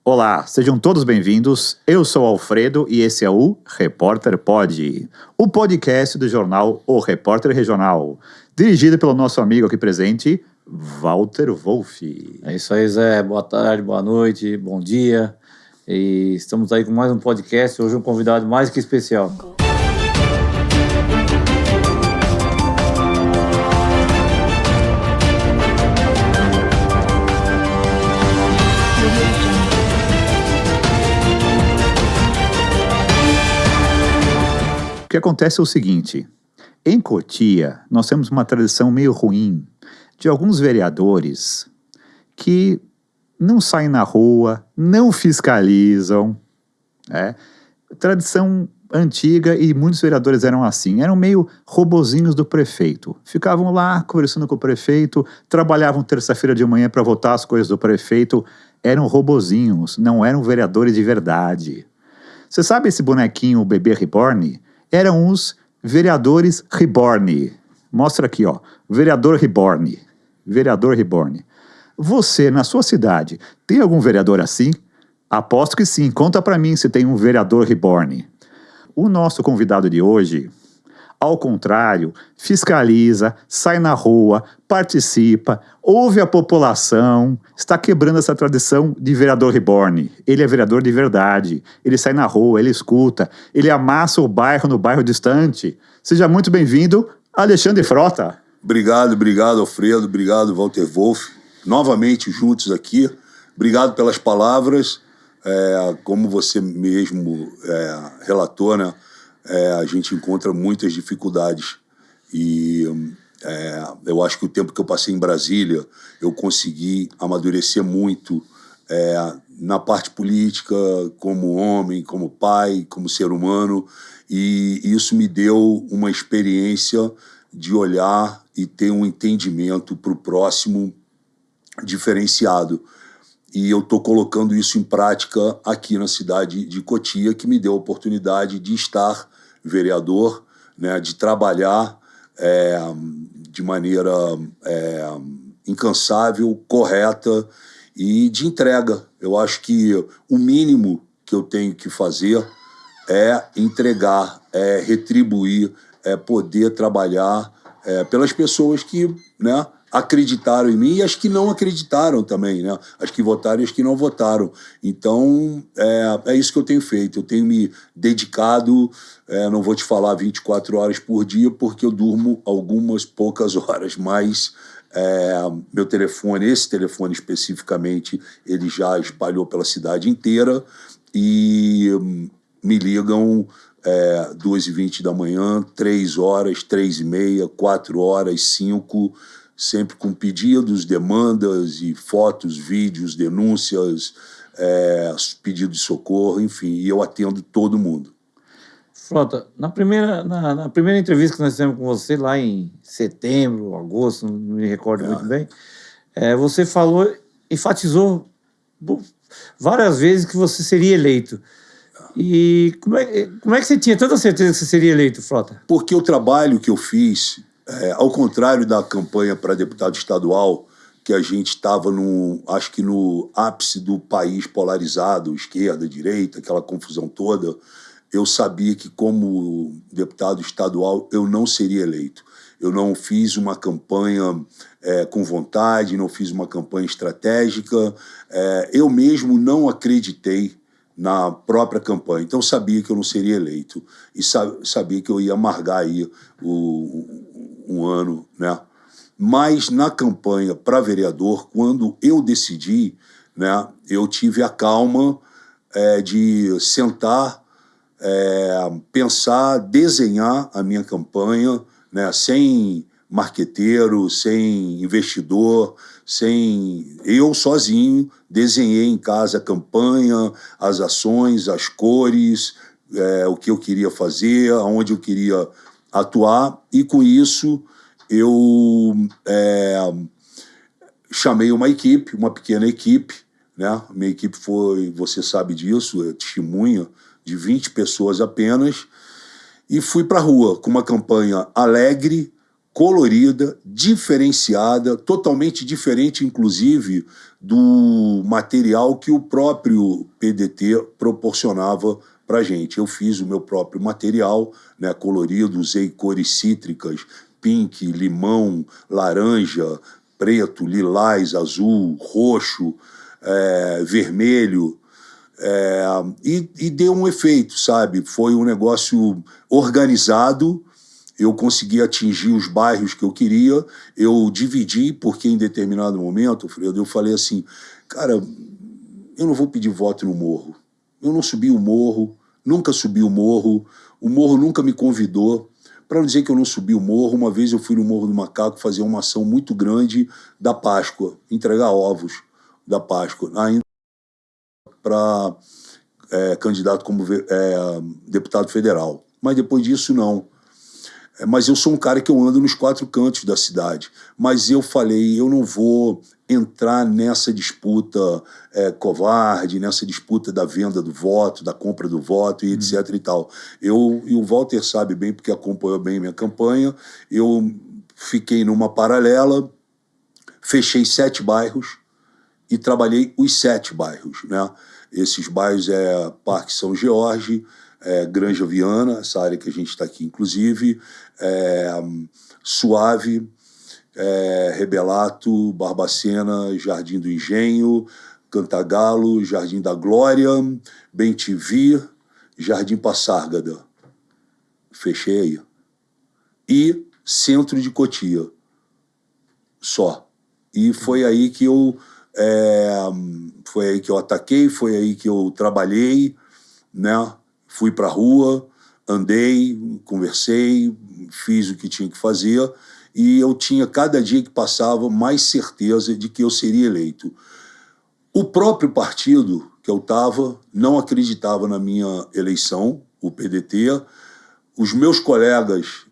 Olá, sejam todos bem-vindos. Eu sou o Alfredo e esse é o Repórter Pod, o podcast do jornal O Repórter Regional, dirigido pelo nosso amigo aqui presente, Walter Wolff. É isso aí, Zé. Boa tarde, boa noite, bom dia. E estamos aí com mais um podcast. Hoje um convidado mais que especial. O que acontece é o seguinte: em Cotia, nós temos uma tradição meio ruim de alguns vereadores que não saem na rua, não fiscalizam. Tradição antiga, e muitos vereadores eram assim, eram meio robozinhos do prefeito. Ficavam lá conversando com o prefeito, trabalhavam terça-feira de manhã para votar as coisas do prefeito. Eram robozinhos, não eram vereadores de verdade. Você sabe esse bonequinho, o bebê reborn? Eram os vereadores reborn. Mostra aqui, ó, vereador reborn. Vereador reborn. Você, na sua cidade, tem algum vereador assim? Aposto que sim. Conta pra mim se tem um vereador reborn. O nosso convidado de hoje, ao contrário, fiscaliza, sai na rua, participa, ouve a população, está quebrando essa tradição de vereador reborn. Ele é vereador de verdade. Ele sai na rua, ele escuta, ele amassa o bairro no bairro distante. Seja muito bem-vindo, Alexandre Frota. Obrigado, Alfredo. Obrigado, Walter Wolff. Novamente juntos aqui. Obrigado pelas palavras. Como você mesmo relatou, né? A gente encontra muitas dificuldades. E eu acho que o tempo que eu passei em Brasília, eu consegui amadurecer muito na parte política, como homem, como pai, como ser humano. E isso me deu uma experiência de olhar e ter um entendimento para o próximo diferenciado. E eu estou colocando isso em prática aqui na cidade de Cotia, que me deu a oportunidade de estar vereador, né, de trabalhar de maneira incansável, correta e de entrega. Eu acho que o mínimo que eu tenho que fazer é entregar, é retribuir, é poder trabalhar pelas pessoas que, né, acreditaram em mim e as que não acreditaram também, né? As que votaram e as que não votaram. Então, é isso que eu tenho feito. Eu tenho me dedicado, não vou te falar 24 horas por dia, porque eu durmo algumas poucas horas, mas meu telefone, esse telefone especificamente, ele já espalhou pela cidade inteira e me ligam 2h20 da manhã, 3 horas, 3h30, 4 horas, 5, sempre com pedidos, demandas e fotos, vídeos, denúncias, pedido de socorro, enfim, e eu atendo todo mundo. Frota, na primeira entrevista que nós fizemos com você, lá em setembro, agosto, não me recordo muito bem, você falou, enfatizou várias vezes que você seria eleito. E como é que você tinha tanta certeza que você seria eleito, Frota? Porque o trabalho que eu fiz, ao contrário da campanha para deputado estadual, que a gente estava acho que no ápice do país polarizado, esquerda, direita, aquela confusão toda, eu sabia que como deputado estadual eu não seria eleito. Eu não fiz uma campanha com vontade, não fiz uma campanha estratégica, eu mesmo não acreditei na própria campanha. Então, eu sabia que eu não seria eleito e sabia que eu ia amargar aí um ano, né? Mas na campanha para vereador, quando eu decidi, né, eu tive a calma de sentar, pensar, desenhar a minha campanha, né, sem marqueteiro, sem investidor, eu sozinho desenhei em casa a campanha, as ações, as cores, o que eu queria fazer, aonde eu queria atuar, e com isso eu chamei uma equipe, uma pequena equipe, né? Minha equipe foi, você sabe disso, testemunha, de 20 pessoas apenas, e fui para a rua com uma campanha alegre, colorida, diferenciada, totalmente diferente, inclusive, do material que o próprio PDT proporcionava para a gente. Eu fiz o meu próprio material, né, colorido, usei cores cítricas, pink, limão, laranja, preto, lilás, azul, roxo, vermelho, e deu um efeito, sabe? Foi um negócio organizado. Eu consegui atingir os bairros que eu queria, eu dividi, porque em determinado momento, Fredo, eu falei assim, cara, eu não vou pedir voto no morro. Eu não subi o morro, nunca subi o morro nunca me convidou. Para não dizer que eu não subi o morro, uma vez eu fui no Morro do Macaco fazer uma ação muito grande da Páscoa, entregar ovos da Páscoa, ainda para candidato como deputado federal. Mas depois disso, não. Mas eu sou um cara que eu ando nos 4 cantos da cidade. Mas eu falei, eu não vou entrar nessa disputa covarde, nessa disputa da venda do voto, da compra do voto e etc e tal. E o Walter sabe bem, porque acompanhou bem minha campanha, eu fiquei numa paralela, fechei 7 bairros e trabalhei os 7 bairros, né? Esses bairros Parque São Jorge, Granja Viana, essa área que a gente está aqui, inclusive, Suave, Rebelato, Barbacena, Jardim do Engenho, Cantagalo, Jardim da Glória, Bem-te-vi, Jardim Passárgada. Fechei aí. E Centro de Cotia. Só. E foi aí que eu ataquei, foi aí que eu trabalhei, né? Fui para a rua, andei, conversei, fiz o que tinha que fazer e eu tinha, cada dia que passava, mais certeza de que eu seria eleito. O próprio partido que eu estava não acreditava na minha eleição, o PDT. Os meus colegas,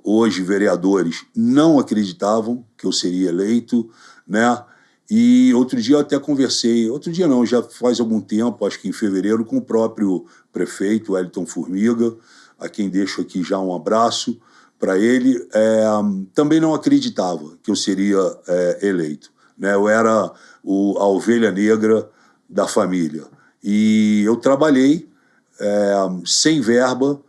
hoje vereadores, não acreditavam que eu seria eleito, né? E outro dia eu até conversei, outro dia não, já faz algum tempo, acho que em fevereiro, com o próprio prefeito, Wellington Formiga, a quem deixo aqui já um abraço para ele. Também não acreditava que eu seria eleito, né? Eu era a ovelha negra da família. E eu trabalhei sem verba,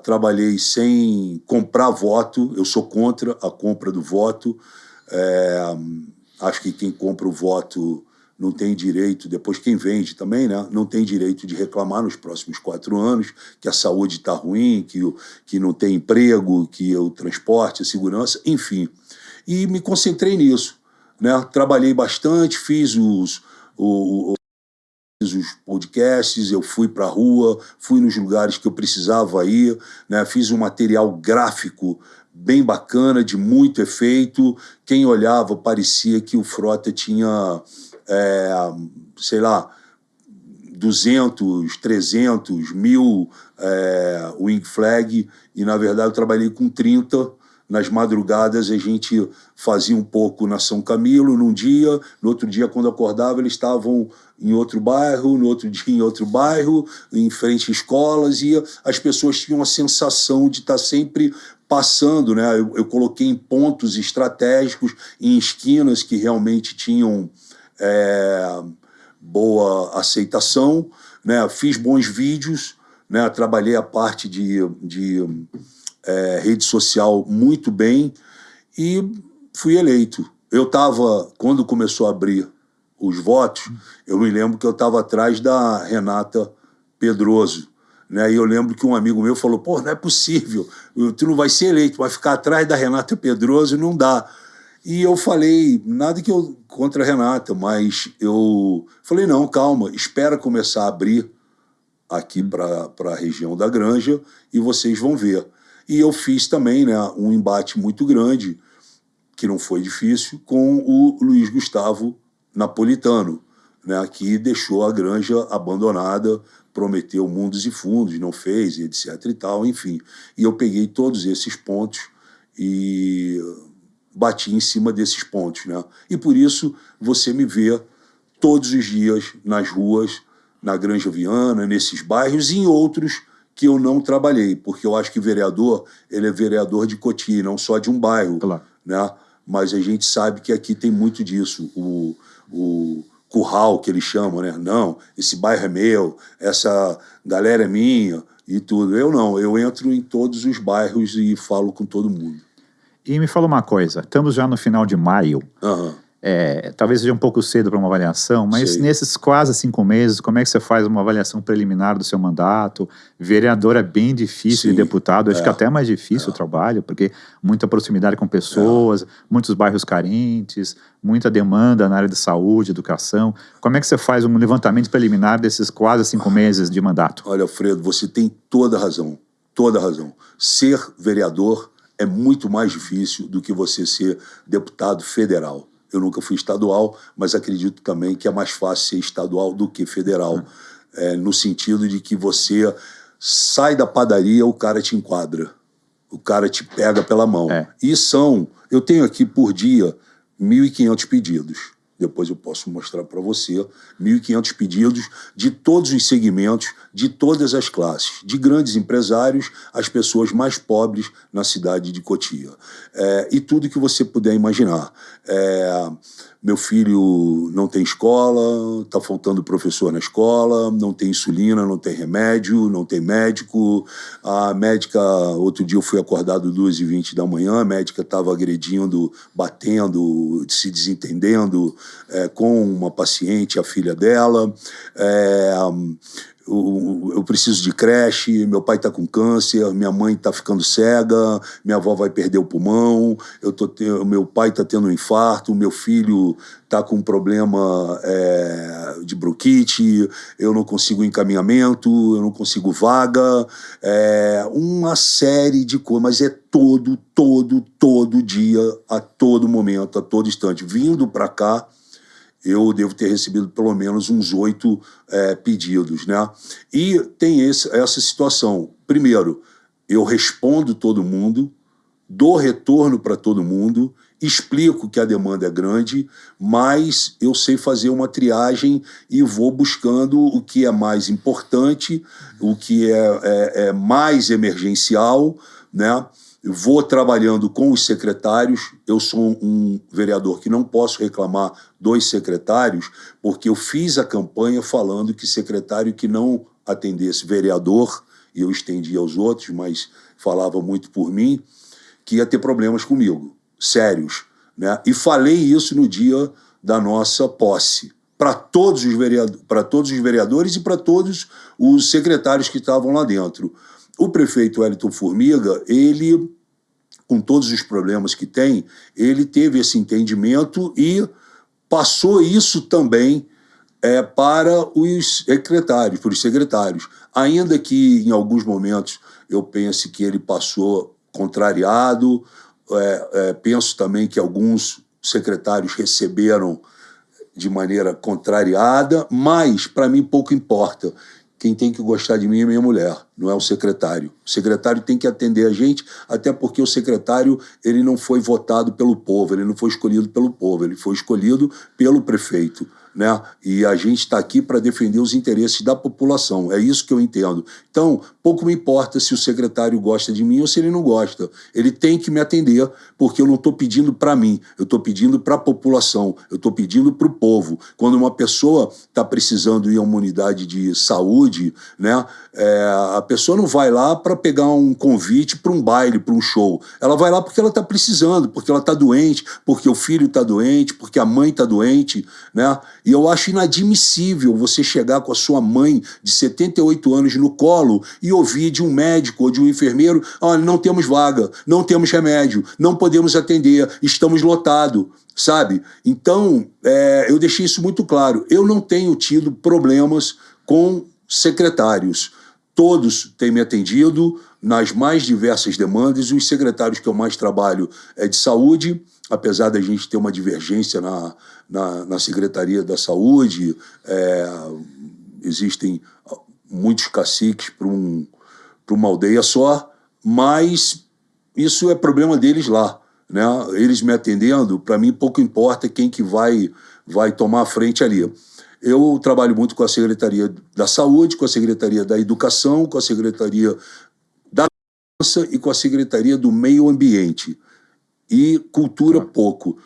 trabalhei sem comprar voto, eu sou contra a compra do voto. Acho que quem compra o voto não tem direito, depois quem vende também, né, não tem direito de reclamar nos próximos 4 anos que a saúde está ruim, que não tem emprego, que o transporte, a segurança, enfim. E me concentrei nisso, né? Trabalhei bastante, fiz os podcasts, eu fui para a rua, fui nos lugares que eu precisava ir, né? Fiz um material gráfico bem bacana, de muito efeito. Quem olhava parecia que o Frota tinha, sei lá, 200, 300, 1000 wing flag, e na verdade eu trabalhei com 30. Nas madrugadas a gente fazia um pouco na São Camilo num dia, no outro dia quando acordava eles estavam em outro bairro, no outro dia em outro bairro, em frente a escolas, e as pessoas tinham a sensação de estar sempre passando, né? Eu coloquei em pontos estratégicos, em esquinas que realmente tinham boa aceitação, né? Fiz bons vídeos, né? Trabalhei a parte de rede social muito bem e fui eleito. Eu estava, quando começou a abrir os votos, eu me lembro que eu estava atrás da Renata Pedroso, né? E eu lembro que um amigo meu falou, pô, não é possível, tu não vai ser eleito, vai ficar atrás da Renata Pedroso, não dá. E eu falei, nada que eu contra a Renata, mas eu falei, não, calma, espera começar a abrir aqui para a região da Granja e vocês vão ver. E eu fiz também, né, um embate muito grande, que não foi difícil, com o Luiz Gustavo Napolitano, né, que deixou a Granja abandonada, prometeu mundos e fundos, não fez, etc e tal, enfim. E eu peguei todos esses pontos e bati em cima desses pontos, né? E por isso você me vê todos os dias nas ruas, na Granja Viana, nesses bairros e em outros que eu não trabalhei, porque eu acho que vereador, ele é vereador de Cotia, não só de um bairro, Claro. né? Mas a gente sabe que aqui tem muito disso, o curral que eles chamam, né? Não, esse bairro é meu, essa galera é minha e tudo. Eu não, eu entro em todos os bairros e falo com todo mundo. E me fala uma coisa, estamos já no final de maio, Aham. talvez seja um pouco cedo para uma avaliação, mas Sei. nesses quase 5 meses, como é que você faz uma avaliação preliminar do seu mandato? Vereador é bem difícil Sim, de deputado, acho que até mais difícil o trabalho, porque muita proximidade com pessoas, muitos bairros carentes, muita demanda na área de saúde, educação. Como é que você faz um levantamento preliminar desses quase 5 meses de mandato? Olha, Alfredo, você tem toda a razão, toda a razão. Ser vereador é muito mais difícil do que você ser deputado federal. Eu nunca fui estadual, mas acredito também que é mais fácil ser estadual do que federal, no sentido de que você sai da padaria, o cara te enquadra, o cara te pega pela mão. E eu tenho aqui por dia 1.500 pedidos. Depois eu posso mostrar para você 1.500 pedidos de todos os segmentos, de todas as classes, de grandes empresários às pessoas mais pobres na cidade de Cotia. E tudo que você puder imaginar. Meu filho não tem escola, está faltando professor na escola, não tem insulina, não tem remédio, não tem médico. A médica, outro dia eu fui acordado 2h20 da manhã, a médica estava agredindo, batendo, se desentendendo com uma paciente, a filha dela. Eu preciso de creche, meu pai está com câncer, minha mãe está ficando cega, minha avó vai perder o pulmão, meu pai está tendo um infarto, meu filho está com um problema de bronquite, eu não consigo encaminhamento, eu não consigo vaga, uma série de coisas, mas é todo dia, a todo momento, a todo instante. Vindo para cá, eu devo ter recebido pelo menos uns 8 pedidos, né? E tem essa situação. Primeiro, eu respondo todo mundo, dou retorno para todo mundo, explico que a demanda é grande, mas eu sei fazer uma triagem e vou buscando o que é mais importante, o que é mais emergencial, né? Vou trabalhando com os secretários. Eu sou um vereador que não posso reclamar dos secretários, porque eu fiz a campanha falando que secretário que não atendesse vereador, e eu estendi aos outros, mas falava muito por mim, que ia ter problemas comigo, sérios, né? E falei isso no dia da nossa posse, para todos os vereadores e para todos os secretários que estavam lá dentro. O prefeito Wellington Formiga, ele, com todos os problemas que tem, ele teve esse entendimento e passou isso também para os secretários. Ainda que em alguns momentos eu pense que ele passou contrariado, penso também que alguns secretários receberam de maneira contrariada, mas para mim pouco importa. Quem tem que gostar de mim é minha mulher, não é o secretário. O secretário tem que atender a gente, até porque o secretário ele não foi votado pelo povo, ele não foi escolhido pelo povo, ele foi escolhido pelo prefeito, né? E a gente está aqui para defender os interesses da população, é isso que eu entendo. Então, pouco me importa se o secretário gosta de mim ou se ele não gosta. Ele tem que me atender, porque eu não estou pedindo para mim, eu estou pedindo para a população, eu estou pedindo para o povo. Quando uma pessoa está precisando ir a uma unidade de saúde, né, a pessoa não vai lá para pegar um convite para um baile, para um show. Ela vai lá porque ela está precisando, porque ela está doente, porque o filho está doente, porque a mãe está doente, né? E eu acho inadmissível você chegar com a sua mãe de 78 anos no colo e ouvir de um médico ou de um enfermeiro: olha, não temos vaga, não temos remédio, não podemos atender, estamos lotados, sabe? Então, eu deixei isso muito claro. Eu não tenho tido problemas com secretários. Todos têm me atendido nas mais diversas demandas. Os secretários que eu mais trabalho é de saúde, apesar da gente ter uma divergência na Secretaria da Saúde, existem muitos caciques para uma aldeia só, mas isso é problema deles lá, né? Eles me atendendo, para mim pouco importa quem que vai tomar a frente ali. Eu trabalho muito com a Secretaria da Saúde, com a Secretaria da Educação, com a Secretaria da Segurança e com a Secretaria do Meio Ambiente. E cultura, pouco.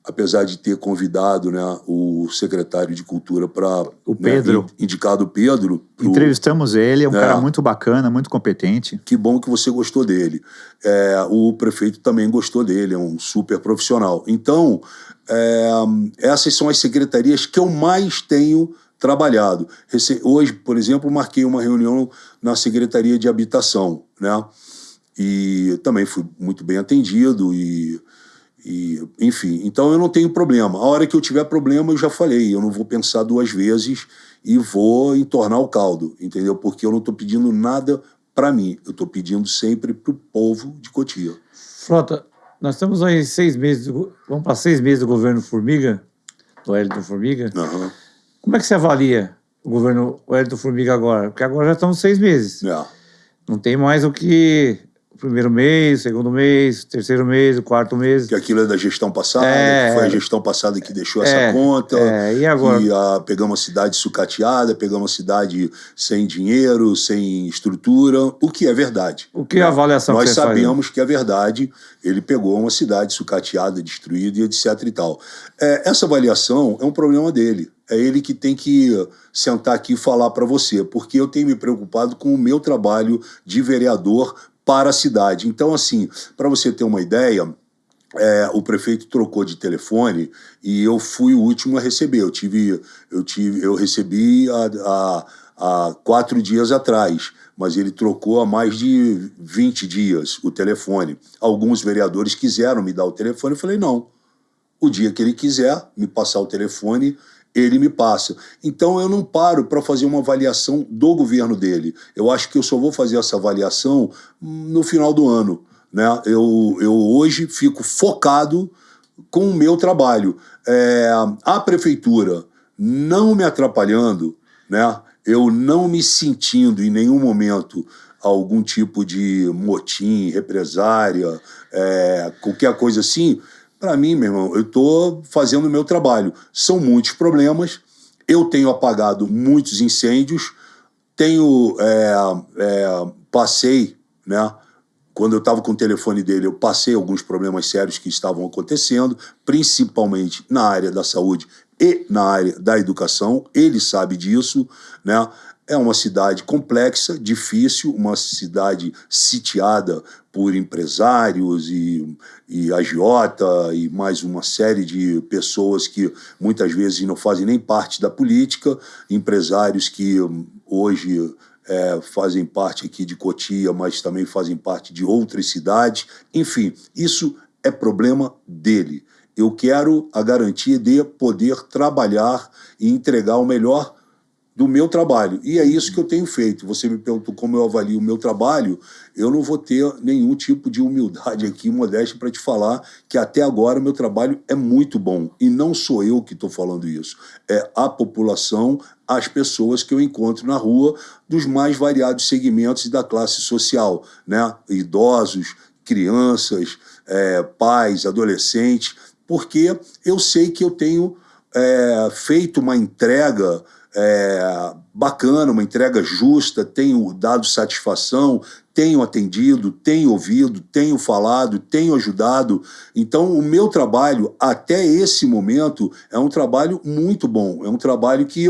Apesar de ter convidado, né, o secretário de Cultura para... O Pedro. Né, indicado o Pedro. Entrevistamos ele, é um cara muito bacana, muito competente. Que bom que você gostou dele. O prefeito também gostou dele, é um super profissional. Então, essas são as secretarias que eu mais tenho trabalhado. Hoje, por exemplo, marquei uma reunião na Secretaria de Habitação, né? E também fui muito bem atendido enfim, então eu não tenho problema. A hora que eu tiver problema, eu já falei, eu não vou pensar duas vezes e vou entornar o caldo, entendeu? Porque eu não estou pedindo nada para mim, eu estou pedindo sempre para o povo de Cotia. Frota, nós estamos aí 6 meses, vamos para 6 meses do governo Formiga, do Wellington Formiga. Uhum. Como é que você avalia o governo Wellington Formiga agora? Porque agora já estamos 6 meses. Não tem mais o que... O primeiro mês, o segundo mês, o terceiro mês, o quarto mês. Que aquilo é da gestão passada, que foi a gestão passada que deixou essa conta. E agora? E pegamos a cidade sucateada, pegamos a cidade sem dinheiro, sem estrutura, o que é verdade. O que é a avaliação Nós que você faz? Nós sabemos que é verdade, ele pegou uma cidade sucateada, destruída e etc e tal. Essa avaliação é um problema dele. É ele que tem que sentar aqui e falar para você, porque eu tenho me preocupado com o meu trabalho de vereador para a cidade. Então, assim, para você ter uma ideia, o prefeito trocou de telefone e eu fui o último a receber. Eu recebi há 4 dias atrás, mas ele trocou há mais de 20 dias o telefone. Alguns vereadores quiseram me dar o telefone, eu falei, não. O dia que ele quiser me passar o telefone, ele me passa. Então eu não paro para fazer uma avaliação do governo dele. Eu acho que eu só vou fazer essa avaliação no final do ano, né? Eu hoje fico focado com o meu trabalho. A prefeitura não me atrapalhando, né? Eu não me sentindo em nenhum momento algum tipo de motim, represária, qualquer coisa assim. Para mim, meu irmão, eu estou fazendo o meu trabalho. São muitos problemas, eu tenho apagado muitos incêndios, passei, né? Quando eu estava com o telefone dele, eu passei alguns problemas sérios que estavam acontecendo, principalmente na área da saúde e na área da educação. Ele sabe disso, né? É uma cidade complexa, difícil, uma cidade sitiada por empresários e agiota e mais uma série de pessoas que muitas vezes não fazem nem parte da política, empresários que hoje fazem parte aqui de Cotia, mas também fazem parte de outras cidades. Enfim, isso é problema dele. Eu quero a garantia de poder trabalhar e entregar o melhor do meu trabalho. E é isso que eu tenho feito. Você me perguntou como eu avalio o meu trabalho, eu não vou ter nenhum tipo de humildade aqui, modéstia, para te falar que até agora o meu trabalho é muito bom. E não sou eu que estou falando isso. É a população, as pessoas que eu encontro na rua, dos mais variados segmentos da classe social, né? Idosos, crianças, pais, adolescentes, porque eu sei que eu tenho feito uma entrega bacana, uma entrega justa, tenho dado satisfação, tenho atendido, tenho ouvido, tenho falado, tenho ajudado. Então, o meu trabalho, até esse momento, é um trabalho muito bom. É um trabalho que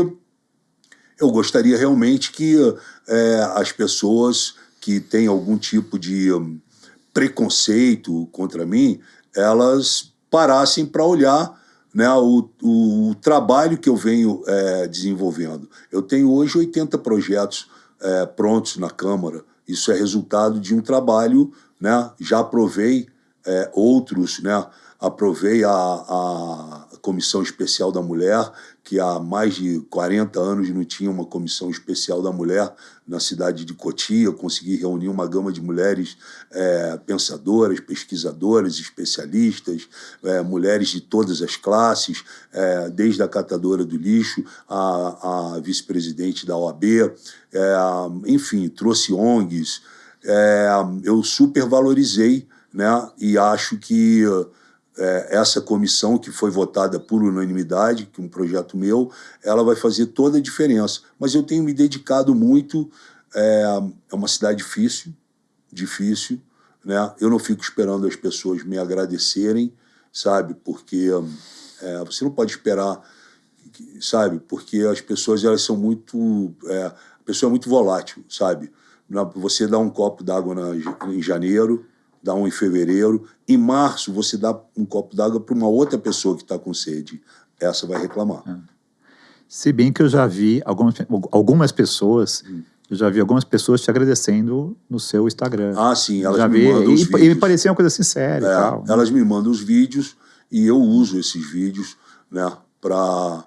eu gostaria realmente que as pessoas que têm algum tipo de preconceito contra mim, elas parassem para olhar, né, o trabalho que eu venho desenvolvendo. Eu tenho hoje 80 projetos prontos na Câmara. Isso é resultado de um trabalho, né? Já aprovei outros, né? Aprovei a Comissão Especial da Mulher, que há mais de 40 anos não tinha uma Comissão Especial da Mulher na cidade de Cotia. Consegui reunir uma gama de mulheres pensadoras, pesquisadoras, especialistas, mulheres de todas as classes, desde a catadora do lixo, a vice-presidente da OAB, enfim, trouxe ONGs. Eu supervalorizei, né? E acho que essa comissão que foi votada por unanimidade, que é um projeto meu, ela vai fazer toda a diferença. Mas eu tenho me dedicado muito, é uma cidade difícil, né? Eu não fico esperando as pessoas me agradecerem, sabe? Porque você não pode esperar, sabe? Porque as pessoas, elas são muito... a pessoa é muito volátil, sabe? Você dá um copo d'água em janeiro, dá um em fevereiro, em março você dá um copo d'água para uma outra pessoa que está com sede. Essa vai reclamar. Se bem que eu já vi algumas pessoas... Eu já vi algumas pessoas te agradecendo no seu Instagram. Ah, sim, elas já me vi, mandam os vídeos. E me parecia uma coisa assim séria e tal. Elas me mandam os vídeos e eu uso esses vídeos, né, para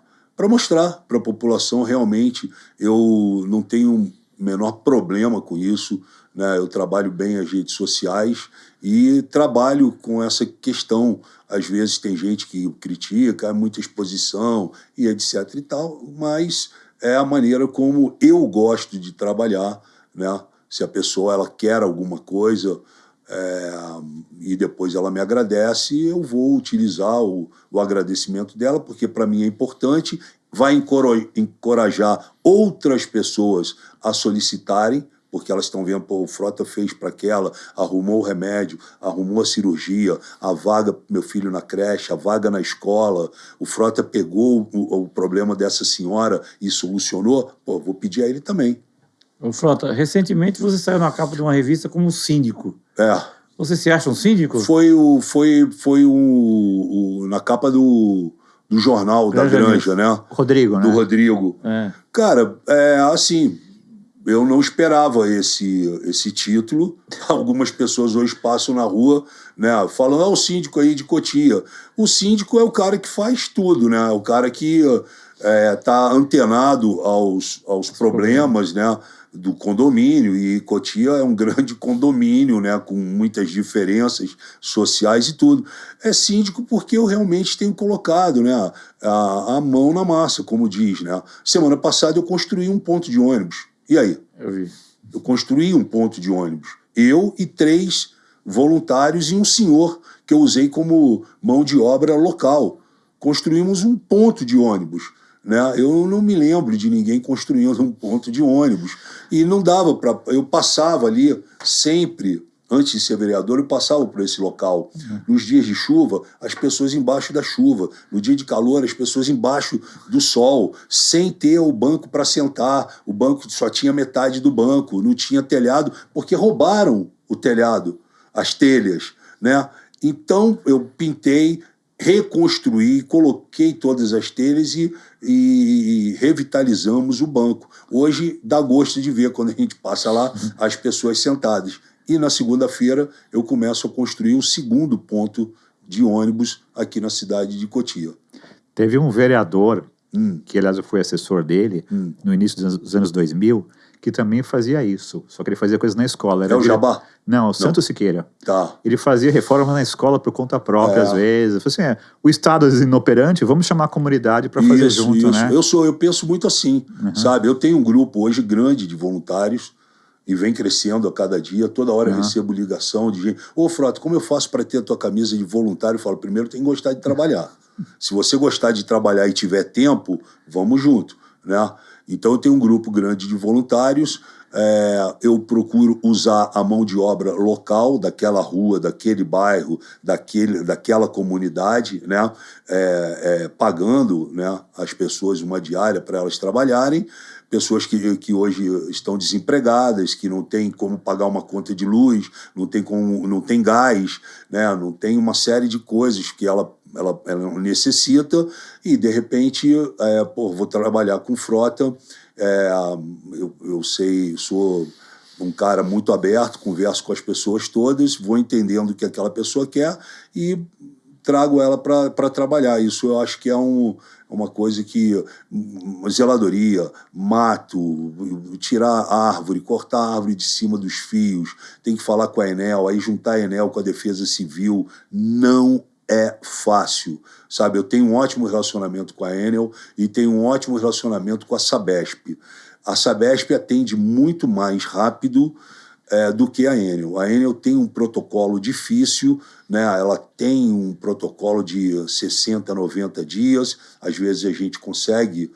mostrar para a população realmente. Eu não tenho o menor problema com isso, né? Eu trabalho bem as redes sociais e trabalho com essa questão. Às vezes tem gente que critica, muita exposição e etc e tal, mas é a maneira como eu gosto de trabalhar, né? Se a pessoa ela quer alguma coisa e depois ela me agradece, eu vou utilizar o agradecimento dela, porque para mim é importante, vai encorajar outras pessoas a solicitarem, porque elas estão vendo, pô, o Frota fez para aquela, arrumou o remédio, arrumou a cirurgia, a vaga pro meu filho na creche, a vaga na escola, o Frota pegou o problema dessa senhora e solucionou, pô, vou pedir a ele também. Ô, Frota, recentemente você saiu na capa de uma revista como síndico. Você se acha um síndico? Foi na capa do jornal da Granja, né? Rodrigo, né? Do Rodrigo. Cara, assim... Eu não esperava esse título. Algumas pessoas hoje passam na rua, né, falando, o síndico aí de Cotia. O síndico é o cara que faz tudo, né? O cara que tá antenado aos problemas, né, do condomínio. E Cotia é um grande condomínio, né, com muitas diferenças sociais e tudo. É síndico porque eu realmente tenho colocado, né, a mão na massa, como diz, né? Semana passada eu construí um ponto de ônibus. E aí? Eu vi. Eu construí um ponto de ônibus. Eu e 3 voluntários e um senhor que eu usei como mão de obra local. Construímos um ponto de ônibus, né? Eu não me lembro de ninguém construindo um ponto de ônibus. E não dava para... Eu passava ali sempre... Antes de ser vereador, eu passava por esse local. Nos dias de chuva, as pessoas embaixo da chuva. No dia de calor, as pessoas embaixo do sol, sem ter o banco para sentar. O banco só tinha metade do banco, não tinha telhado, porque roubaram o telhado, as telhas, né? Então, eu pintei, reconstruí, coloquei todas as telhas e revitalizamos o banco. Hoje, dá gosto de ver, quando a gente passa lá, as pessoas sentadas. E na segunda-feira eu começo a construir o segundo ponto de ônibus aqui na cidade de Cotia. Teve um vereador, que aliás eu fui assessor dele, no início dos anos 2000, que também fazia isso. Só que ele fazia coisas na escola. É o Jabá? Não, o Santos Siqueira. Tá. Ele fazia reforma na escola por conta própria, às vezes. Eu falei assim, o Estado é inoperante, vamos chamar a comunidade para fazer junto, né? Eu penso muito assim, sabe? Eu tenho um grupo hoje grande de voluntários, e vem crescendo a cada dia. Toda hora eu recebo ligação de gente. Ô, Frota, como eu faço para ter a tua camisa de voluntário? Eu falo, primeiro tem que gostar de trabalhar. Se você gostar de trabalhar e tiver tempo, vamos junto, né? Então eu tenho um grupo grande de voluntários. Eu procuro usar a mão de obra local daquela rua, daquele bairro, daquela comunidade, né? Pagando, né, as pessoas uma diária para elas trabalharem. Pessoas que hoje estão desempregadas, que não têm como pagar uma conta de luz, não tem gás, né? Não tem uma série de coisas que ela necessita e, de repente, vou trabalhar com Frota. Eu sou um cara muito aberto, converso com as pessoas todas, vou entendendo o que aquela pessoa quer e trago ela para trabalhar. Isso eu acho que é uma coisa que... Zeladoria, mato, tirar árvore, cortar a árvore de cima dos fios, tem que falar com a Enel, aí juntar a Enel com a Defesa Civil, não é fácil, sabe? Eu tenho um ótimo relacionamento com a Enel e tenho um ótimo relacionamento com a Sabesp. A Sabesp atende muito mais rápido do que a Enel. A Enel tem um protocolo difícil, né? Ela tem um protocolo de 60, 90 dias. Às vezes a gente consegue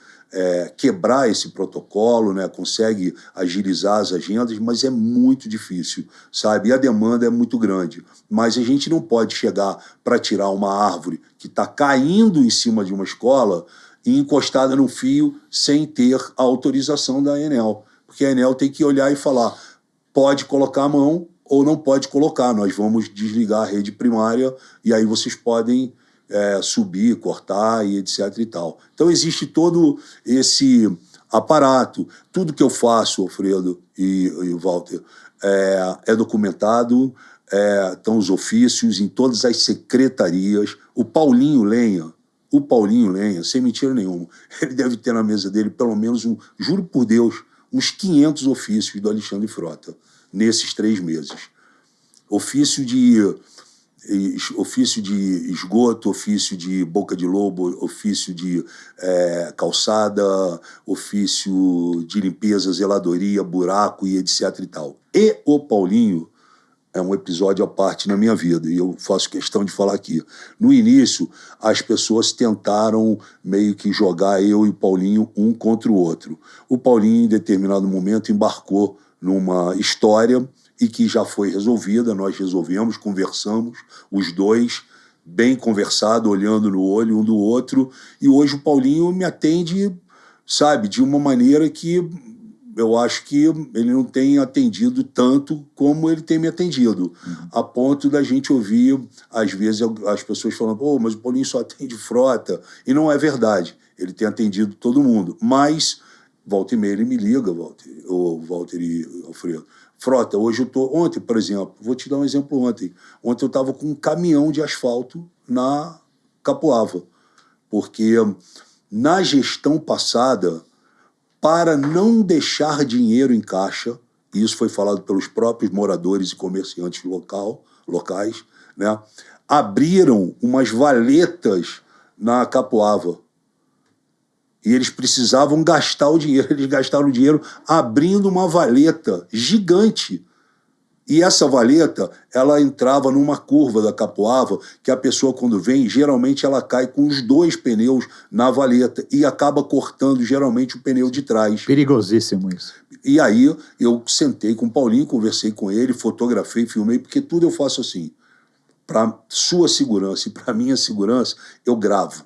quebrar esse protocolo, né? Consegue agilizar as agendas, mas é muito difícil, sabe? E a demanda é muito grande. Mas a gente não pode chegar para tirar uma árvore que está caindo em cima de uma escola e encostada num fio sem ter a autorização da Enel. Porque a Enel tem que olhar e falar, pode colocar a mão ou não pode colocar. Nós vamos desligar a rede primária e aí vocês podem subir, cortar e etc e tal. Então existe todo esse aparato. Tudo que eu faço, Alfredo e Walter, é documentado, estão os ofícios em todas as secretarias. O Paulinho Lenha, sem mentira nenhuma, ele deve ter na mesa dele pelo menos, juro por Deus, uns 500 ofícios do Alexandre Frota, nesses 3 meses. Ofício de esgoto, ofício de boca de lobo, ofício de calçada, ofício de limpeza, zeladoria, buraco e etc e tal. E o Paulinho é um episódio à parte na minha vida, e eu faço questão de falar aqui. No início, as pessoas tentaram meio que jogar eu e o Paulinho um contra o outro. O Paulinho, em determinado momento, embarcou numa história e que já foi resolvida, nós resolvemos, conversamos, os dois, bem conversado, olhando no olho um do outro, e hoje o Paulinho me atende, sabe, de uma maneira que eu acho que ele não tem atendido tanto como ele tem me atendido, a ponto da gente ouvir, às vezes, as pessoas falando, pô, mas o Paulinho só atende Frota, e não é verdade, ele tem atendido todo mundo, mas volta e meia ele me liga, Walter e Alfredo, Frota, hoje eu tô, ontem, por exemplo, vou te dar um exemplo ontem eu estava com um caminhão de asfalto na Capoava, porque na gestão passada, para não deixar dinheiro em caixa, e isso foi falado pelos próprios moradores e comerciantes locais, né? Abriram umas valetas na Capoava. E eles precisavam gastar o dinheiro, eles gastaram o dinheiro abrindo uma valeta gigante. E essa valeta, ela entrava numa curva da Capoava, que a pessoa quando vem, geralmente ela cai com os 2 pneus na valeta e acaba cortando geralmente o pneu de trás. Perigosíssimo isso. E aí eu sentei com o Paulinho, conversei com ele, fotografei, filmei, porque tudo eu faço assim. Para sua segurança e para minha segurança, eu gravo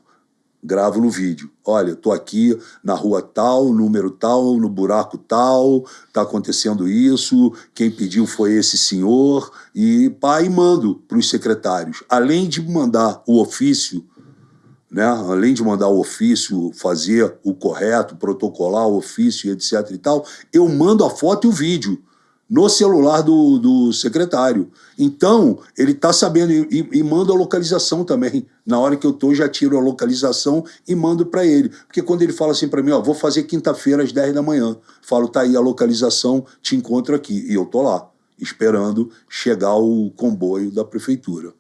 no vídeo. Olha, estou aqui na rua tal, número tal, no buraco tal, está acontecendo isso, quem pediu foi esse senhor, e mando para os secretários. Além de mandar o ofício, né? Além de mandar o ofício, fazer o correto, protocolar o ofício, etc e tal, eu mando a foto e o vídeo no celular do secretário. Então, ele está sabendo e manda a localização também. Na hora que eu estou, já tiro a localização e mando para ele. Porque quando ele fala assim para mim, ó, vou fazer quinta-feira às 10 da manhã. Falo, tá aí a localização, te encontro aqui. E eu tô lá, esperando chegar o comboio da prefeitura.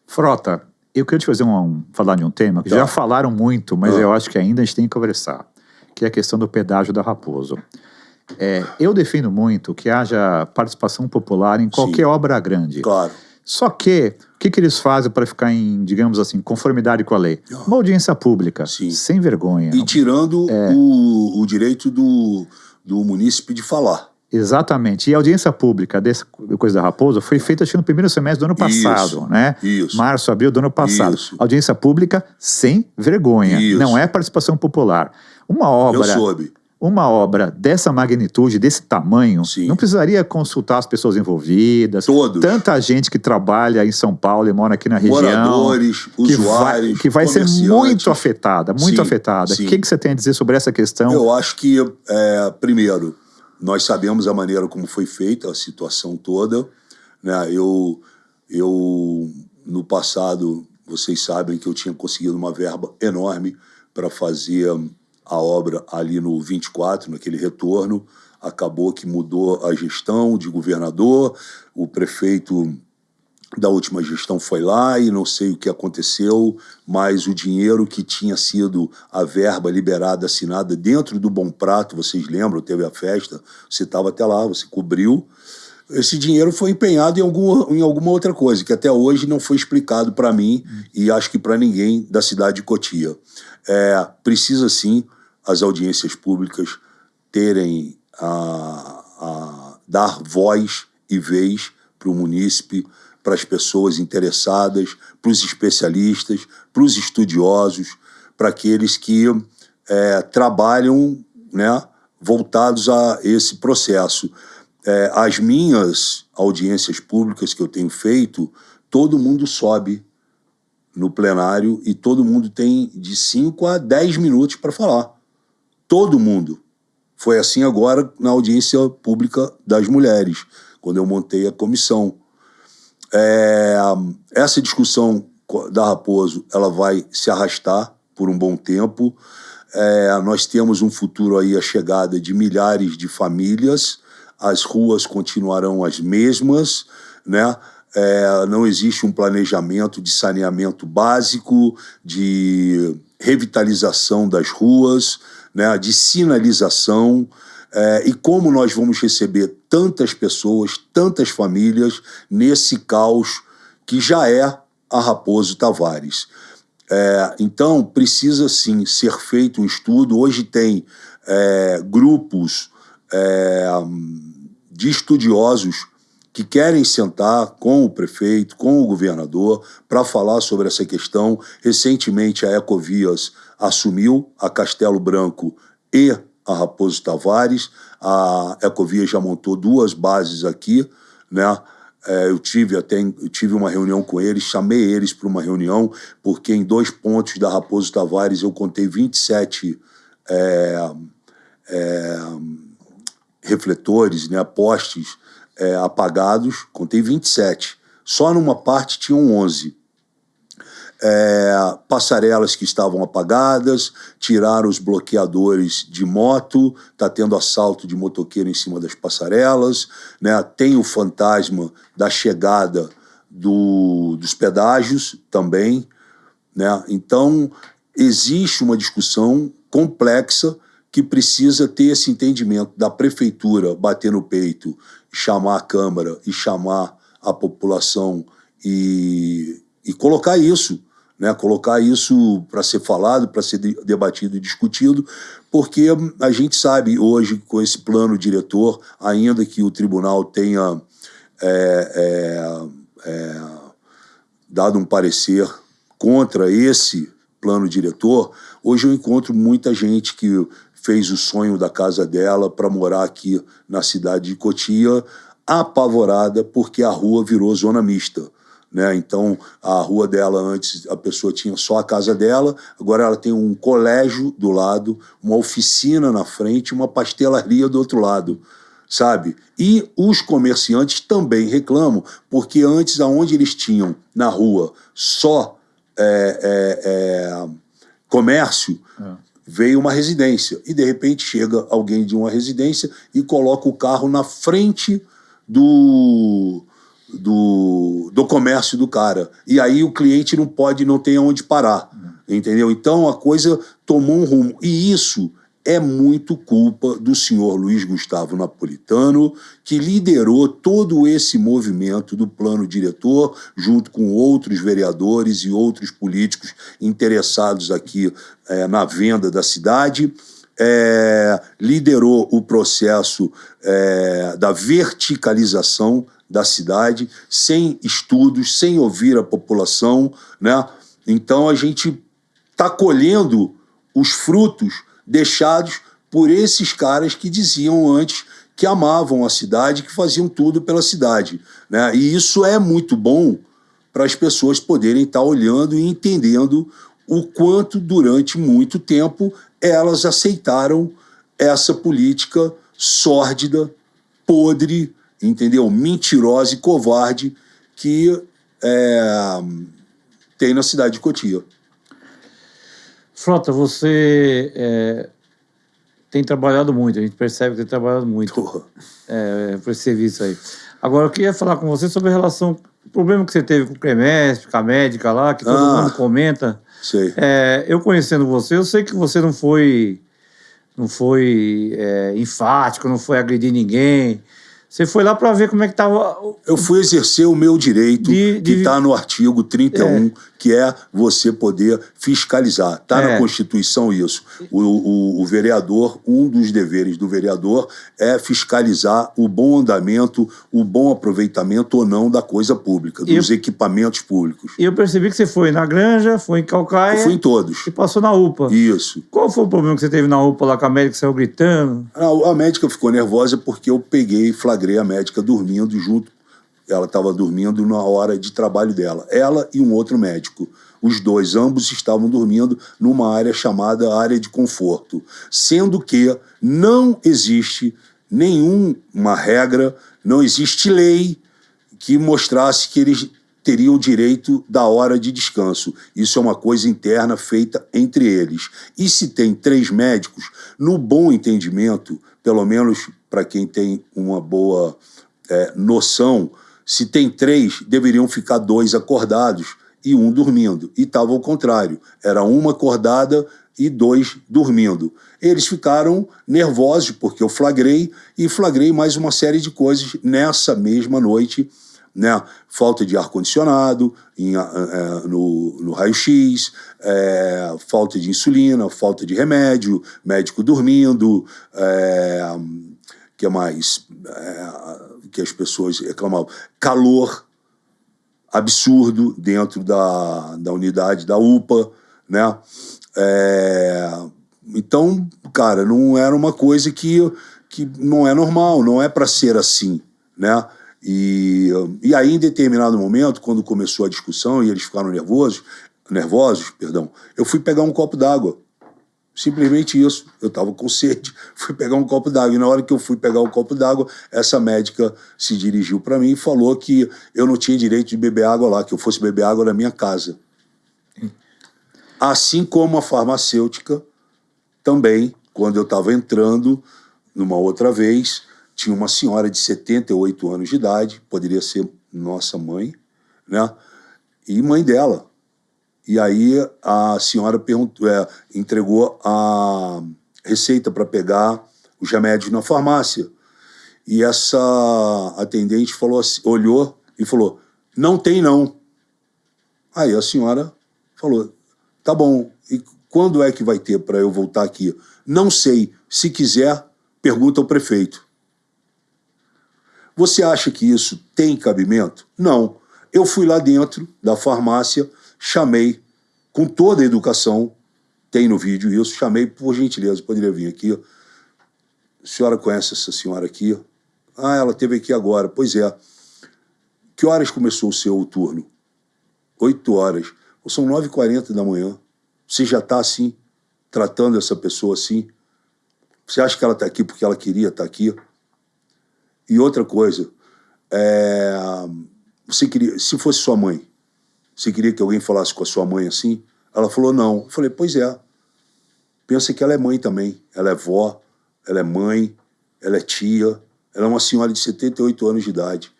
Frota, eu queria te fazer falar de um tema que já falaram muito, mas eu acho que ainda a gente tem que conversar, que é a questão do pedágio da Raposo. Eu defendo muito que haja participação popular em qualquer obra grande. Claro. Só que, o que eles fazem para ficar em, digamos assim, conformidade com a lei? Uma audiência pública, sem vergonha. E tirando o direito do munícipe de falar. Exatamente. E a audiência pública dessa coisa da Raposo foi feita, acho que no primeiro semestre do ano passado, né? Isso. Março, abril do ano passado. Isso. Audiência pública sem vergonha. Isso. Não é participação popular. Eu soube. Uma obra dessa magnitude, desse tamanho, não precisaria consultar as pessoas envolvidas. Todos. Tanta gente que trabalha em São Paulo e mora aqui na região. Moradores, usuários, que vai ser muito afetada, muito afetada. O Sim. que você tem a dizer sobre essa questão? Eu acho que, primeiro, nós sabemos a maneira como foi feita a situação toda, né? Eu, no passado, vocês sabem que eu tinha conseguido uma verba enorme para fazer a obra ali no 24, naquele retorno. Acabou que mudou a gestão de governador, o prefeito da última gestão foi lá e não sei o que aconteceu, mas o dinheiro que tinha sido a verba liberada, assinada dentro do Bom Prato, vocês lembram, teve a festa, você estava até lá, você cobriu, esse dinheiro foi empenhado em alguma outra coisa, que até hoje não foi explicado para mim e acho que para ninguém da cidade de Cotia. Precisa, sim, as audiências públicas terem dar voz e vez para o munícipe, para as pessoas interessadas, para os especialistas, para os estudiosos, para aqueles que trabalham, né, voltados a esse processo. As minhas audiências públicas que eu tenho feito, todo mundo sobe no plenário e todo mundo tem de 5 a 10 minutos para falar. Todo mundo. Foi assim agora na audiência pública das mulheres, quando eu montei a comissão. Essa discussão da Raposo, ela vai se arrastar por um bom tempo. Nós temos um futuro aí, a chegada de milhares de famílias, as ruas continuarão as mesmas, né? Não existe um planejamento de saneamento básico, de revitalização das ruas, né? De sinalização. E como nós vamos receber tantas pessoas, tantas famílias, nesse caos que já é a Raposo Tavares. Então, precisa sim ser feito um estudo. Hoje tem grupos de estudiosos que querem sentar com o prefeito, com o governador, para falar sobre essa questão. Recentemente, a Ecovias assumiu a Castelo Branco e a Raposo Tavares. A Ecovias já montou 2 bases aqui, né? Eu tive uma reunião com eles, chamei eles para uma reunião, porque em 2 pontos da Raposo Tavares eu contei 27 refletores, né, postes apagados, contei 27. Só numa parte tinham 11. Passarelas que estavam apagadas, tiraram os bloqueadores de moto, está tendo assalto de motoqueiro em cima das passarelas, né? Tem o fantasma da chegada dos pedágios também, né? Então, existe uma discussão complexa que precisa ter esse entendimento da prefeitura bater no peito, chamar a Câmara e chamar a população e colocar isso, né? Colocar isso para ser falado, para ser debatido e discutido, porque a gente sabe hoje, com esse plano diretor, ainda que o tribunal tenha dado um parecer contra esse plano diretor, hoje eu encontro muita gente que fez o sonho da casa dela para morar aqui na cidade de Cotia, apavorada porque a rua virou zona mista, né? Então, a rua dela, antes a pessoa tinha só a casa dela, agora ela tem um colégio do lado, uma oficina na frente, uma pastelaria do outro lado, sabe? E os comerciantes também reclamam, porque antes, aonde eles tinham na rua só comércio, veio uma residência. E, de repente, chega alguém de uma residência e coloca o carro na frente do comércio do cara. E aí o cliente não tem aonde parar. Entendeu? Então, a coisa tomou um rumo. E isso é muito culpa do senhor Luiz Gustavo Napolitano, que liderou todo esse movimento do plano diretor, junto com outros vereadores e outros políticos interessados aqui na venda da cidade. Liderou o processo da verticalização da cidade, sem estudos, sem ouvir a população, né? Então, a gente está colhendo os frutos deixados por esses caras que diziam antes que amavam a cidade, que faziam tudo pela cidade, né? E isso é muito bom para as pessoas poderem estar olhando e entendendo o quanto, durante muito tempo, elas aceitaram essa política sórdida, podre, entendeu? Mentirosa e covarde que tem na cidade de Cotia. Frota, você tem trabalhado muito, a gente percebe que tem trabalhado muito por esse serviço aí. Agora, eu queria falar com você sobre a relação, o problema que você teve com o CREMESP, com a médica lá, que todo mundo comenta. Sei. Eu conhecendo você, eu sei que você não foi enfático, não foi agredir ninguém. Você foi lá para ver como é que estava... Eu fui exercer o meu direito, que está no artigo 31, que é você poder fiscalizar. Está na Constituição isso. O vereador, um dos deveres do vereador é fiscalizar o bom andamento, o bom aproveitamento ou não da coisa pública, dos equipamentos públicos. E eu percebi que você foi na Granja, foi em Calcaia... Eu fui em todos. E passou na UPA. Isso. Qual foi o problema que você teve na UPA lá, que a médica saiu gritando? A médica ficou nervosa porque eu peguei e flagrei a médica dormindo junto. Ela estava dormindo na hora de trabalho dela. Ela e um outro médico. Os dois, ambos estavam dormindo numa área chamada área de conforto. Sendo que não existe nenhuma regra, não existe lei que mostrasse que eles teriam direito da hora de descanso. Isso é uma coisa interna feita entre eles. E se tem 3 médicos, no bom entendimento, pelo menos para quem tem uma boa noção, se tem 3, deveriam ficar 2 acordados e 1 dormindo. E estava ao contrário. Era 1 acordada e 2 dormindo. Eles ficaram nervosos porque eu flagrei mais uma série de coisas nessa mesma noite, né? Falta de ar-condicionado no raio-x, falta de insulina, falta de remédio, médico dormindo, que mais que as pessoas reclamavam? Calor absurdo dentro da unidade da UPA, né? Então, cara, não era uma coisa que não é normal, não é para ser assim, né? E aí, em determinado momento, quando começou a discussão e eles ficaram nervosos, eu fui pegar um copo d'água. Simplesmente isso. Eu estava com sede, fui pegar um copo d'água. E na hora que eu fui pegar um copo d'água, essa médica se dirigiu para mim e falou que eu não tinha direito de beber água lá, que eu fosse beber água na minha casa. Assim como a farmacêutica também, quando eu estava entrando, numa outra vez, tinha uma senhora de 78 anos de idade, poderia ser nossa mãe, né? E mãe dela. E aí a senhora entregou a receita para pegar os remédios na farmácia. E essa atendente falou assim, olhou e falou, não tem não. Aí a senhora falou, tá bom, e quando é que vai ter para eu voltar aqui? Não sei, se quiser, pergunta ao prefeito. Você acha que isso tem cabimento? Não. Eu fui lá dentro da farmácia, chamei, com toda a educação, tem no vídeo isso, chamei, por gentileza, poderia vir aqui. A senhora conhece essa senhora aqui? Ah, ela esteve aqui agora. Pois é. Que horas começou o seu turno? 8 horas. São 9h40 da manhã. Você já está assim, tratando essa pessoa assim? Você acha que ela está aqui porque ela queria estar aqui? E outra coisa, você queria, se fosse sua mãe, você queria que alguém falasse com a sua mãe assim? Ela falou não. Eu falei, pois é. Pensa que ela é mãe também. Ela é vó, ela é mãe, ela é tia, ela é uma senhora de 78 anos de idade.